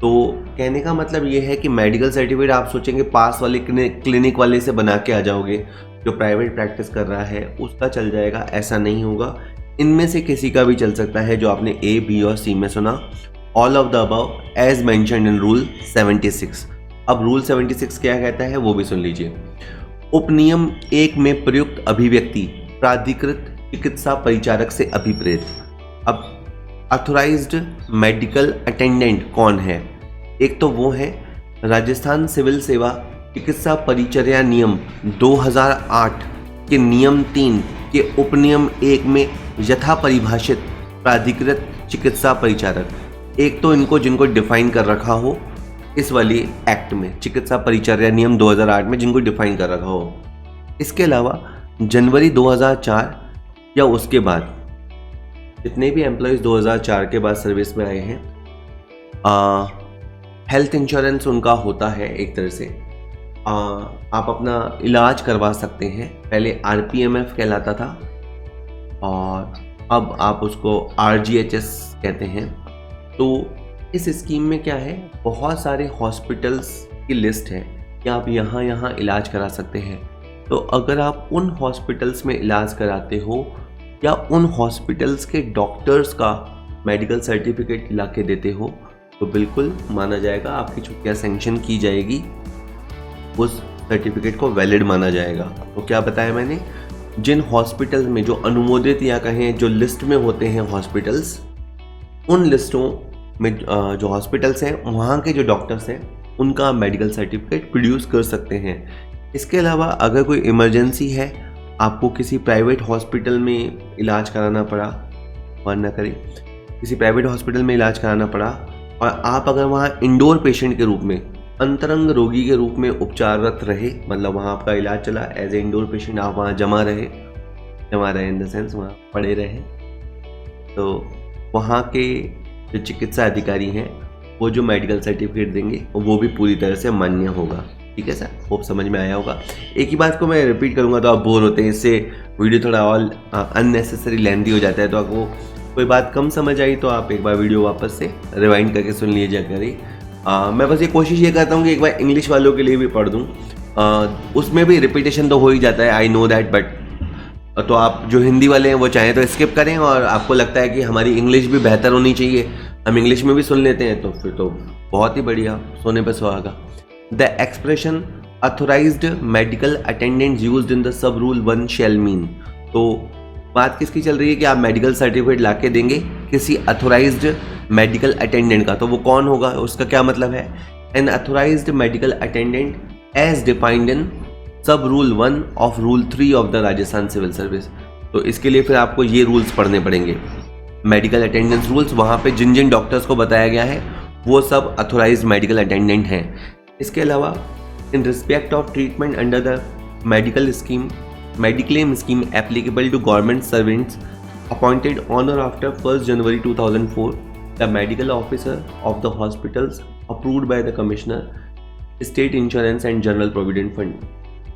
तो कहने का मतलब ये है कि मेडिकल सर्टिफिकेट आप सोचेंगे पास वाले क्लिनिक वाले से बना के आ जाओगे, जो प्राइवेट प्रैक्टिस कर रहा है उसका चल जाएगा, ऐसा नहीं होगा। इनमें से किसी का भी चल सकता है जो आपने A, B और C में सुना। All of the above as mentioned in rule 76। अब रूल 76 क्या कहता है वो भी सुन लीजिए। उपनियम 1 में प्रयुक्त अभिव्यक्ति प्राधिकृत चिकित्सा परिचारक से अभिप्रेत। अब ऑथोराइज्ड मेडिकल अटेंडेंट कौन है? एक तो वो है राजस्थान सिविल सेवा चिकित्सा परिचर्या नियम 2008 के नियम 3 के उपनियम 1 में यथा परिभाषित प्राधिकृत चिकित्सा परिचारक। एक तो इनको जिनको डिफाइन कर रखा हो इस वाली एक्ट में, चिकित्सा परिचर्या नियम 2008 में, जिनको डिफाइन कर रखा हो। इसके अलावा जनवरी 2004 या उसके बाद जितने भी एम्प्लॉयज़ 2004 के बाद सर्विस में आए हैं, हेल्थ इंश्योरेंस उनका होता है एक तरह से। आप अपना इलाज करवा सकते हैं। पहले RPMF कहलाता था और अब आप उसको RGHS कहते हैं। तो इस स्कीम में क्या है, बहुत सारे हॉस्पिटल्स की लिस्ट है कि आप यहाँ यहाँ इलाज करा सकते हैं। तो अगर आप उन हॉस्पिटल्स में इलाज कराते हो या उन हॉस्पिटल्स के डॉक्टर्स का मेडिकल सर्टिफिकेट ला के देते हो तो बिल्कुल माना जाएगा, आपकी छुट्टियाँ सेंक्शन की जाएगी, उस सर्टिफिकेट को वैलिड माना जाएगा। तो क्या बताया मैंने, जिन हॉस्पिटल में जो अनुमोदित या कहें जो लिस्ट में होते हैं हॉस्पिटल्स, उन लिस्टों में जो हॉस्पिटल्स हैं वहाँ के जो डॉक्टर्स हैं उनका मेडिकल सर्टिफिकेट प्रोड्यूस कर सकते हैं। इसके अलावा अगर कोई इमरजेंसी है, आपको किसी प्राइवेट हॉस्पिटल में इलाज कराना पड़ा, मान ना करें किसी प्राइवेट हॉस्पिटल में इलाज कराना पड़ा और आप अगर वहाँ इंडोर पेशेंट के रूप में, अंतरंग रोगी के रूप में उपचाररत रहे, मतलब वहाँ आपका इलाज चला एज ए इंडोर पेशेंट, आप वहाँ जमा रहे इन द सेंस वहाँ पड़े रहे, तो वहाँ के जो चिकित्सा अधिकारी हैं वो जो मेडिकल सर्टिफिकेट देंगे वो भी पूरी तरह से मान्य होगा। ठीक है सर, होप समझ में आया होगा। एक ही बात को मैं रिपीट करूँगा तो आप बोर होते हैं, इससे वीडियो थोड़ा और अननेसेसरी लेंथी हो जाता है। तो आपको कोई बात कम समझ आई तो आप एक बार वीडियो वापस से रिवाइंड करके सुन लीजिए करिए। मैं बस ये कोशिश ये करता हूँ कि एक बार इंग्लिश वालों के लिए भी पढ़ दूँ, उसमें भी रिपीटेशन तो हो ही जाता है, आई नो दैट, बट तो आप जो हिंदी वाले हैं वो चाहें तो स्किप करें, और आपको लगता है कि हमारी इंग्लिश भी बेहतर होनी चाहिए, हम इंग्लिश में भी सुन लेते हैं, तो फिर तो बहुत ही बढ़िया, सोने पे सुहागा। The expression authorised medical attendant used in the sub rule 1 shall mean, तो बात किसकी चल रही है कि आप मेडिकल सर्टिफिकेट ला के देंगे किसी अथोराइज्ड मेडिकल अटेंडेंट का, तो वो कौन होगा, उसका क्या मतलब है, an authorised medical attendant as defined in sub rule 1 of rule 3 of the Rajasthan civil service. तो इसके लिए फिर आपको ये रूल्स पढ़ने पड़ेंगे, मेडिकल अटेंडेंस रूल्स। वहाँ पे जिन जिन डॉक्टर्स को बताया गया है वो सब अथोराइज्ड मेडिकल अटेंडेंट हैं। इसके अलावा in respect of treatment under the mediclaim scheme applicable to government servants appointed on और after 1 January 2004, the medical officer of the hospitals approved by the commissioner, state insurance and general provident fund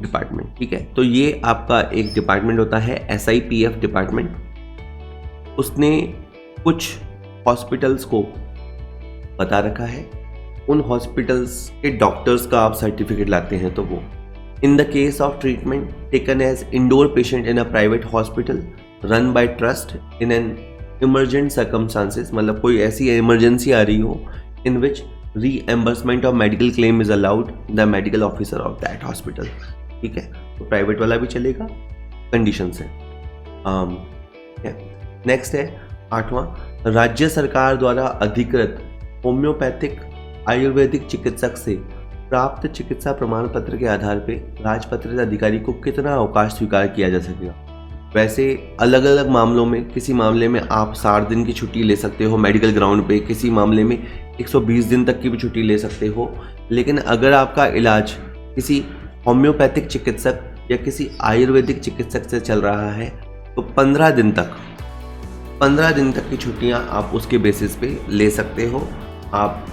department. ठीक है, तो ये आपका एक department होता है SIPF department. उसने कुछ हॉस्पिटल्स को बता रखा है, उन हॉस्पिटल्स के डॉक्टर्स का आप सर्टिफिकेट लाते हैं तो वो, in the case of treatment taken as indoor patient in a private hospital run by trust in an emergent circumstances, मतलब कोई ऐसी इमरजेंसी आ रही हो in which reimbursement of medical claim is allowed the medical officer of that hospital. ठीक है, तो private वाला भी चलेगा, कंडीशन है। नेक्स्ट है 8वां, राज्य सरकार द्वारा अधिकृत होम्योपैथिक आयुर्वेदिक चिकित्सक से प्राप्त चिकित्सा प्रमाण पत्र के आधार पर राजपत्रित अधिकारी को कितना अवकाश स्वीकार किया जा सकेगा। वैसे अलग अलग मामलों में, किसी मामले में आप 60 दिन की छुट्टी ले सकते हो मेडिकल ग्राउंड पे, किसी मामले में 120 दिन तक की भी छुट्टी ले सकते हो, लेकिन अगर आपका इलाज किसी होम्योपैथिक चिकित्सक या किसी आयुर्वेदिक चिकित्सक से चल रहा है तो 15 दिन तक की छुट्टियां आप उसके बेसिस पे ले सकते हो। आप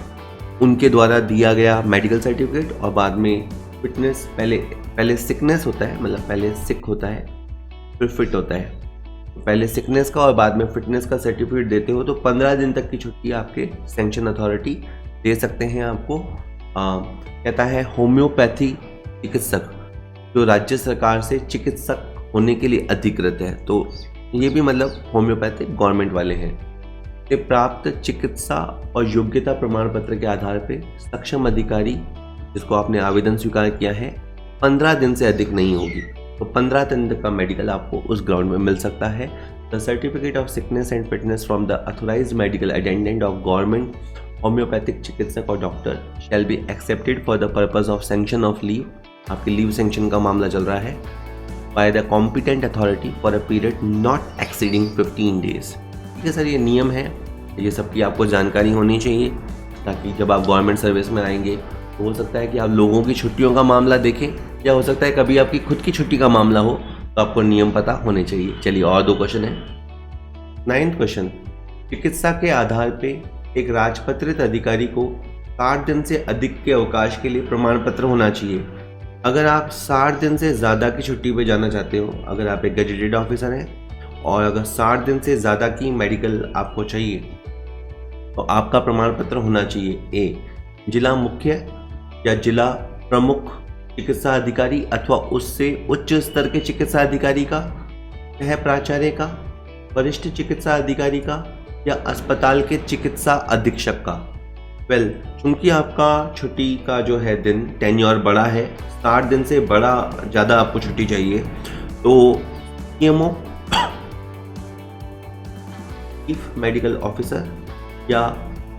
उनके द्वारा दिया गया मेडिकल सर्टिफिकेट और बाद में फिटनेस, पहले सिकनेस होता है, मतलब पहले सिक होता है फिर फिट होता है, पहले सिकनेस का और बाद में फिटनेस का सर्टिफिकेट देते हो तो 15 दिन तक की छुट्टी आपके सैंक्शन अथॉरिटी दे सकते हैं आपको। कहता है होम्योपैथी चिकित्सक जो राज्य सरकार से चिकित्सक होने के लिए अधिकृत है, तो ये भी मतलब होम्योपैथिक गवर्नमेंट वाले हैं, ये प्राप्त चिकित्सा और योग्यता प्रमाण पत्र के आधार पर सक्षम अधिकारी जिसको आपने आवेदन स्वीकार किया है 15 दिन से अधिक नहीं होगी, तो 15 दिन तक का मेडिकल आपको उस ग्राउंड में मिल सकता है। The certificate of sickness and fitness from the authorised medical attendant of government homeopathic चिकित्सक और doctor shall be accepted for the purpose of sanction of leave, आपकी लीव सैंक्शन का मामला चल रहा है, by the competent authority for a period not exceeding 15 days. ठीक है सर, ये नियम है, ये सब की आपको जानकारी होनी चाहिए ताकि जब आप गवर्नमेंट सर्विस में आएंगे तो हो सकता है कि आप लोगों की छुट्टियों का मामला देखें, या हो सकता है कभी आपकी खुद की छुट्टी का मामला हो, तो आपको नियम पता होने चाहिए। चलिए और 2 क्वेश्चन है। 9th क्वेश्चन, चिकित्सा के आधार पे एक राजपत्रित अधिकारी को 60 दिन से अधिक के अवकाश के लिए प्रमाण पत्र होना चाहिए। अगर आप 60 दिन से ज़्यादा की छुट्टी पे जाना चाहते हो, अगर आप एक गजेटेड ऑफिसर हैं और अगर 60 दिन से ज़्यादा की मेडिकल आपको चाहिए, तो आपका प्रमाण पत्र होना चाहिए ए जिला मुख्य या जिला प्रमुख चिकित्सा अधिकारी अथवा उससे उच्च स्तर के चिकित्सा अधिकारी का, सह प्राचार्य का, वरिष्ठ चिकित्सा अधिकारी का या अस्पताल के चिकित्सा अधीक्षक का। चूंकि आपका छुट्टी का जो है दिन टेन्योर बड़ा है, 60 दिन से ज़्यादा आपको छुट्टी चाहिए, तो सीएमओ, चीफ मेडिकल ऑफिसर या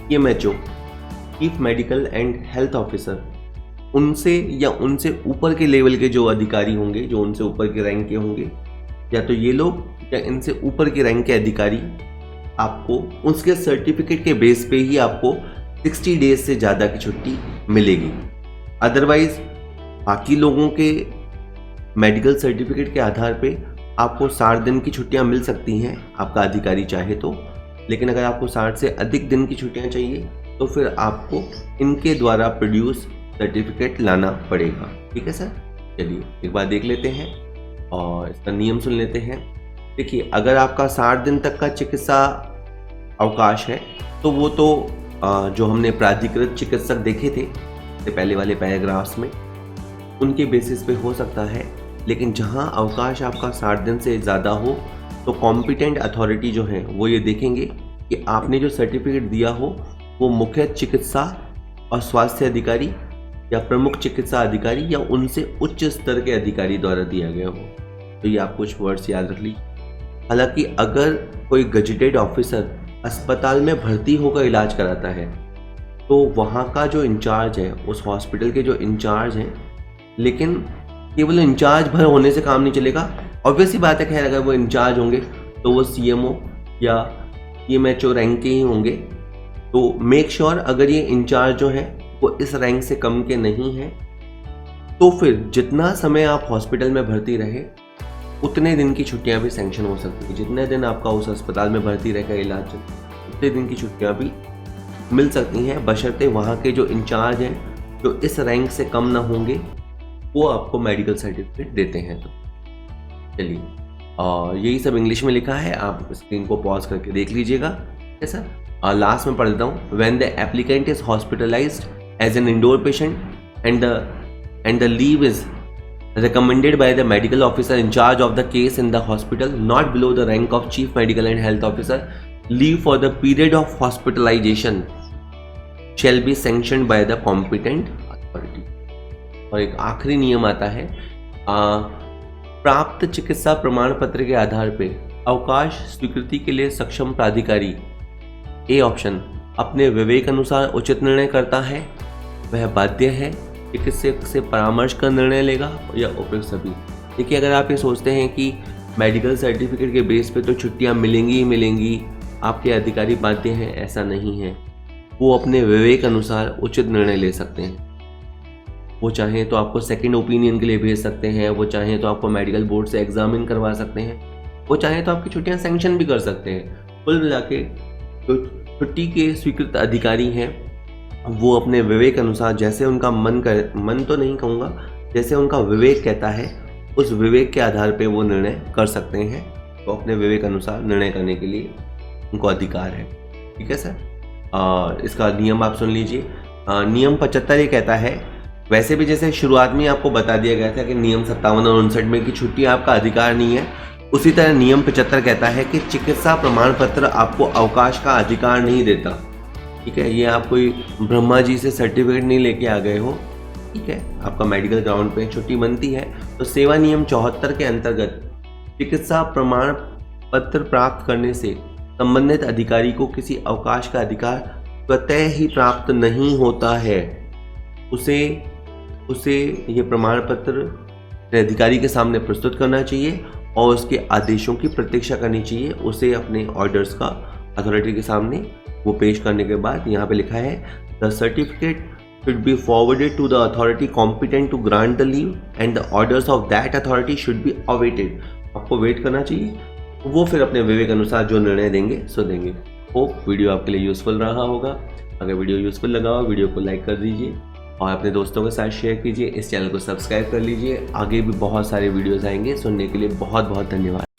CMHO, chief medical and health officer, उनसे या उनसे ऊपर के लेवल के जो अधिकारी होंगे, जो उनसे ऊपर के रैंक के होंगे, या तो ये लोग या इनसे ऊपर के रैंक के अधिकारी, आपको उसके सर्टिफिकेट के बेस पे ही आपको 60 डेज से ज़्यादा की छुट्टी मिलेगी। अदरवाइज बाकी लोगों के मेडिकल सर्टिफिकेट के आधार पे आपको 60 दिन की छुट्टियां मिल सकती हैं, आपका अधिकारी चाहे तो। लेकिन अगर आपको 60 से अधिक दिन की छुट्टियां चाहिए तो फिर आपको इनके द्वारा प्रोड्यूस सर्टिफिकेट लाना पड़ेगा। ठीक है सर, चलिए एक बार देख लेते हैं और इसका नियम सुन लेते हैं। देखिए, अगर आपका 60 दिन तक का चिकित्सा अवकाश है तो वो तो जो हमने प्राधिकृत चिकित्सक देखे थे पहले वाले पैराग्राफ्स में, उनके बेसिस पे हो सकता है। लेकिन जहां अवकाश आपका 60 दिन से ज़्यादा हो तो कॉम्पिटेंट अथॉरिटी जो है वो ये देखेंगे कि आपने जो सर्टिफिकेट दिया हो वो मुख्य चिकित्सा और स्वास्थ्य अधिकारी या प्रमुख चिकित्सा अधिकारी या उनसे उच्च स्तर के अधिकारी द्वारा दिया गया हो। तो ये आप कुछ वर्ड्स याद रख लीजिए। हालांकि अगर कोई गजेटेड ऑफिसर अस्पताल में भर्ती होकर इलाज कराता है तो वहाँ का जो इंचार्ज है, उस हॉस्पिटल के जो इंचार्ज हैं, लेकिन केवल इंचार्ज भर होने से काम नहीं चलेगा। ऑब्वियस ही बात है, खैर अगर वो इंचार्ज होंगे तो वो सीएमओ या सीएमएचओ रैंक के ही होंगे। तो मेक श्योर अगर ये इंचार्ज जो है वो इस रैंक से कम के नहीं हैं, तो फिर जितना समय आप हॉस्पिटल में भर्ती रहे उतने दिन की छुट्टियां भी सैंक्शन हो सकती है। जितने दिन आपका उस अस्पताल में भर्ती रहकर इलाज चले उतने दिन की छुट्टियां भी मिल सकती हैं, बशर्ते वहाँ के जो इंचार्ज हैं जो इस रैंक से कम ना होंगे वो आपको मेडिकल सर्टिफिकेट देते हैं। तो चलिए, और यही सब इंग्लिश में लिखा है, आप स्क्रीन को पॉज करके देख लीजिएगा। ऐसा और लास्ट में पढ़ देता हूँ। When the applicant is hospitalised as an indoor patient and the leave is recommended by the medical officer in charge of the case in the hospital not below the rank of chief medical and health officer, leave for the period of hospitalization shall be sanctioned by the competent authority। और एक आखिरी नियम आता है, प्राप्त चिकित्सा प्रमाण पत्र के आधार पर अवकाश स्वीकृति के लिए सक्षम प्राधिकारी, ए ऑप्शन, अपने विवेक अनुसार उचित निर्णय करता है, वह बाध्य है, चिकित्सक से परामर्श कर निर्णय लेगा या उपयुक्त सभी। देखिए, अगर आप ये सोचते हैं कि मेडिकल सर्टिफिकेट के बेस पे तो छुट्टियां मिलेंगी ही मिलेंगी, आपके अधिकारी बाध्य हैं, ऐसा नहीं है। वो अपने विवेक अनुसार उचित निर्णय ले सकते हैं। वो चाहें तो आपको सेकंड ओपिनियन के लिए भेज सकते हैं, वो चाहें तो आपको मेडिकल बोर्ड से एग्जामिन करवा सकते हैं, वो चाहें तो आपकी छुट्टियाँ सैंक्शन भी कर सकते हैं। कुल मिला के जो छुट्टी के स्वीकृत अधिकारी हैं वो अपने विवेक अनुसार, जैसे उनका मन तो नहीं कहूँगा, जैसे उनका विवेक कहता है, उस विवेक के आधार पे वो निर्णय कर सकते हैं। तो अपने विवेक अनुसार निर्णय करने के लिए उनको अधिकार है। ठीक है सर, और इसका नियम आप सुन लीजिए। नियम 75 ये कहता है, वैसे भी जैसे शुरुआत में आपको बता दिया गया था कि नियम 57 और 59 में कि छुट्टी आपका अधिकार नहीं है, उसी तरह नियम 75 कहता है कि चिकित्सा प्रमाण पत्र आपको अवकाश का अधिकार नहीं देता। ठीक है, ये आप कोई ब्रह्मा जी से सर्टिफिकेट नहीं लेके आ गए हो। ठीक है, आपका मेडिकल ग्राउंड पे छुट्टी बनती है तो सेवा नियम 74 के अंतर्गत चिकित्सा प्रमाण पत्र प्राप्त करने से संबंधित अधिकारी को किसी अवकाश का अधिकार स्वतः ही प्राप्त नहीं होता है। उसे ये प्रमाण पत्र अधिकारी के सामने प्रस्तुत करना चाहिए और उसके आदेशों की प्रतीक्षा करनी चाहिए। उसे अपने ऑर्डर्स का अथॉरिटी के सामने वो पेश करने के बाद, यहाँ पे लिखा है the certificate should be forwarded to the authority competent to grant the leave and the orders of that authority should be awaited. आपको वेट करना चाहिए, वो फिर अपने विवेक अनुसार जो निर्णय देंगे सो देंगे। होप वीडियो आपके लिए यूज़फुल रहा होगा। अगर वीडियो यूज़फुल लगा हो वीडियो को लाइक कर दीजिए और अपने दोस्तों के साथ शेयर कीजिए। इस चैनल को सब्सक्राइब कर लीजिए। आगे भी बहुत सारे वीडियोस आएंगे। सुनने के लिए बहुत बहुत धन्यवाद।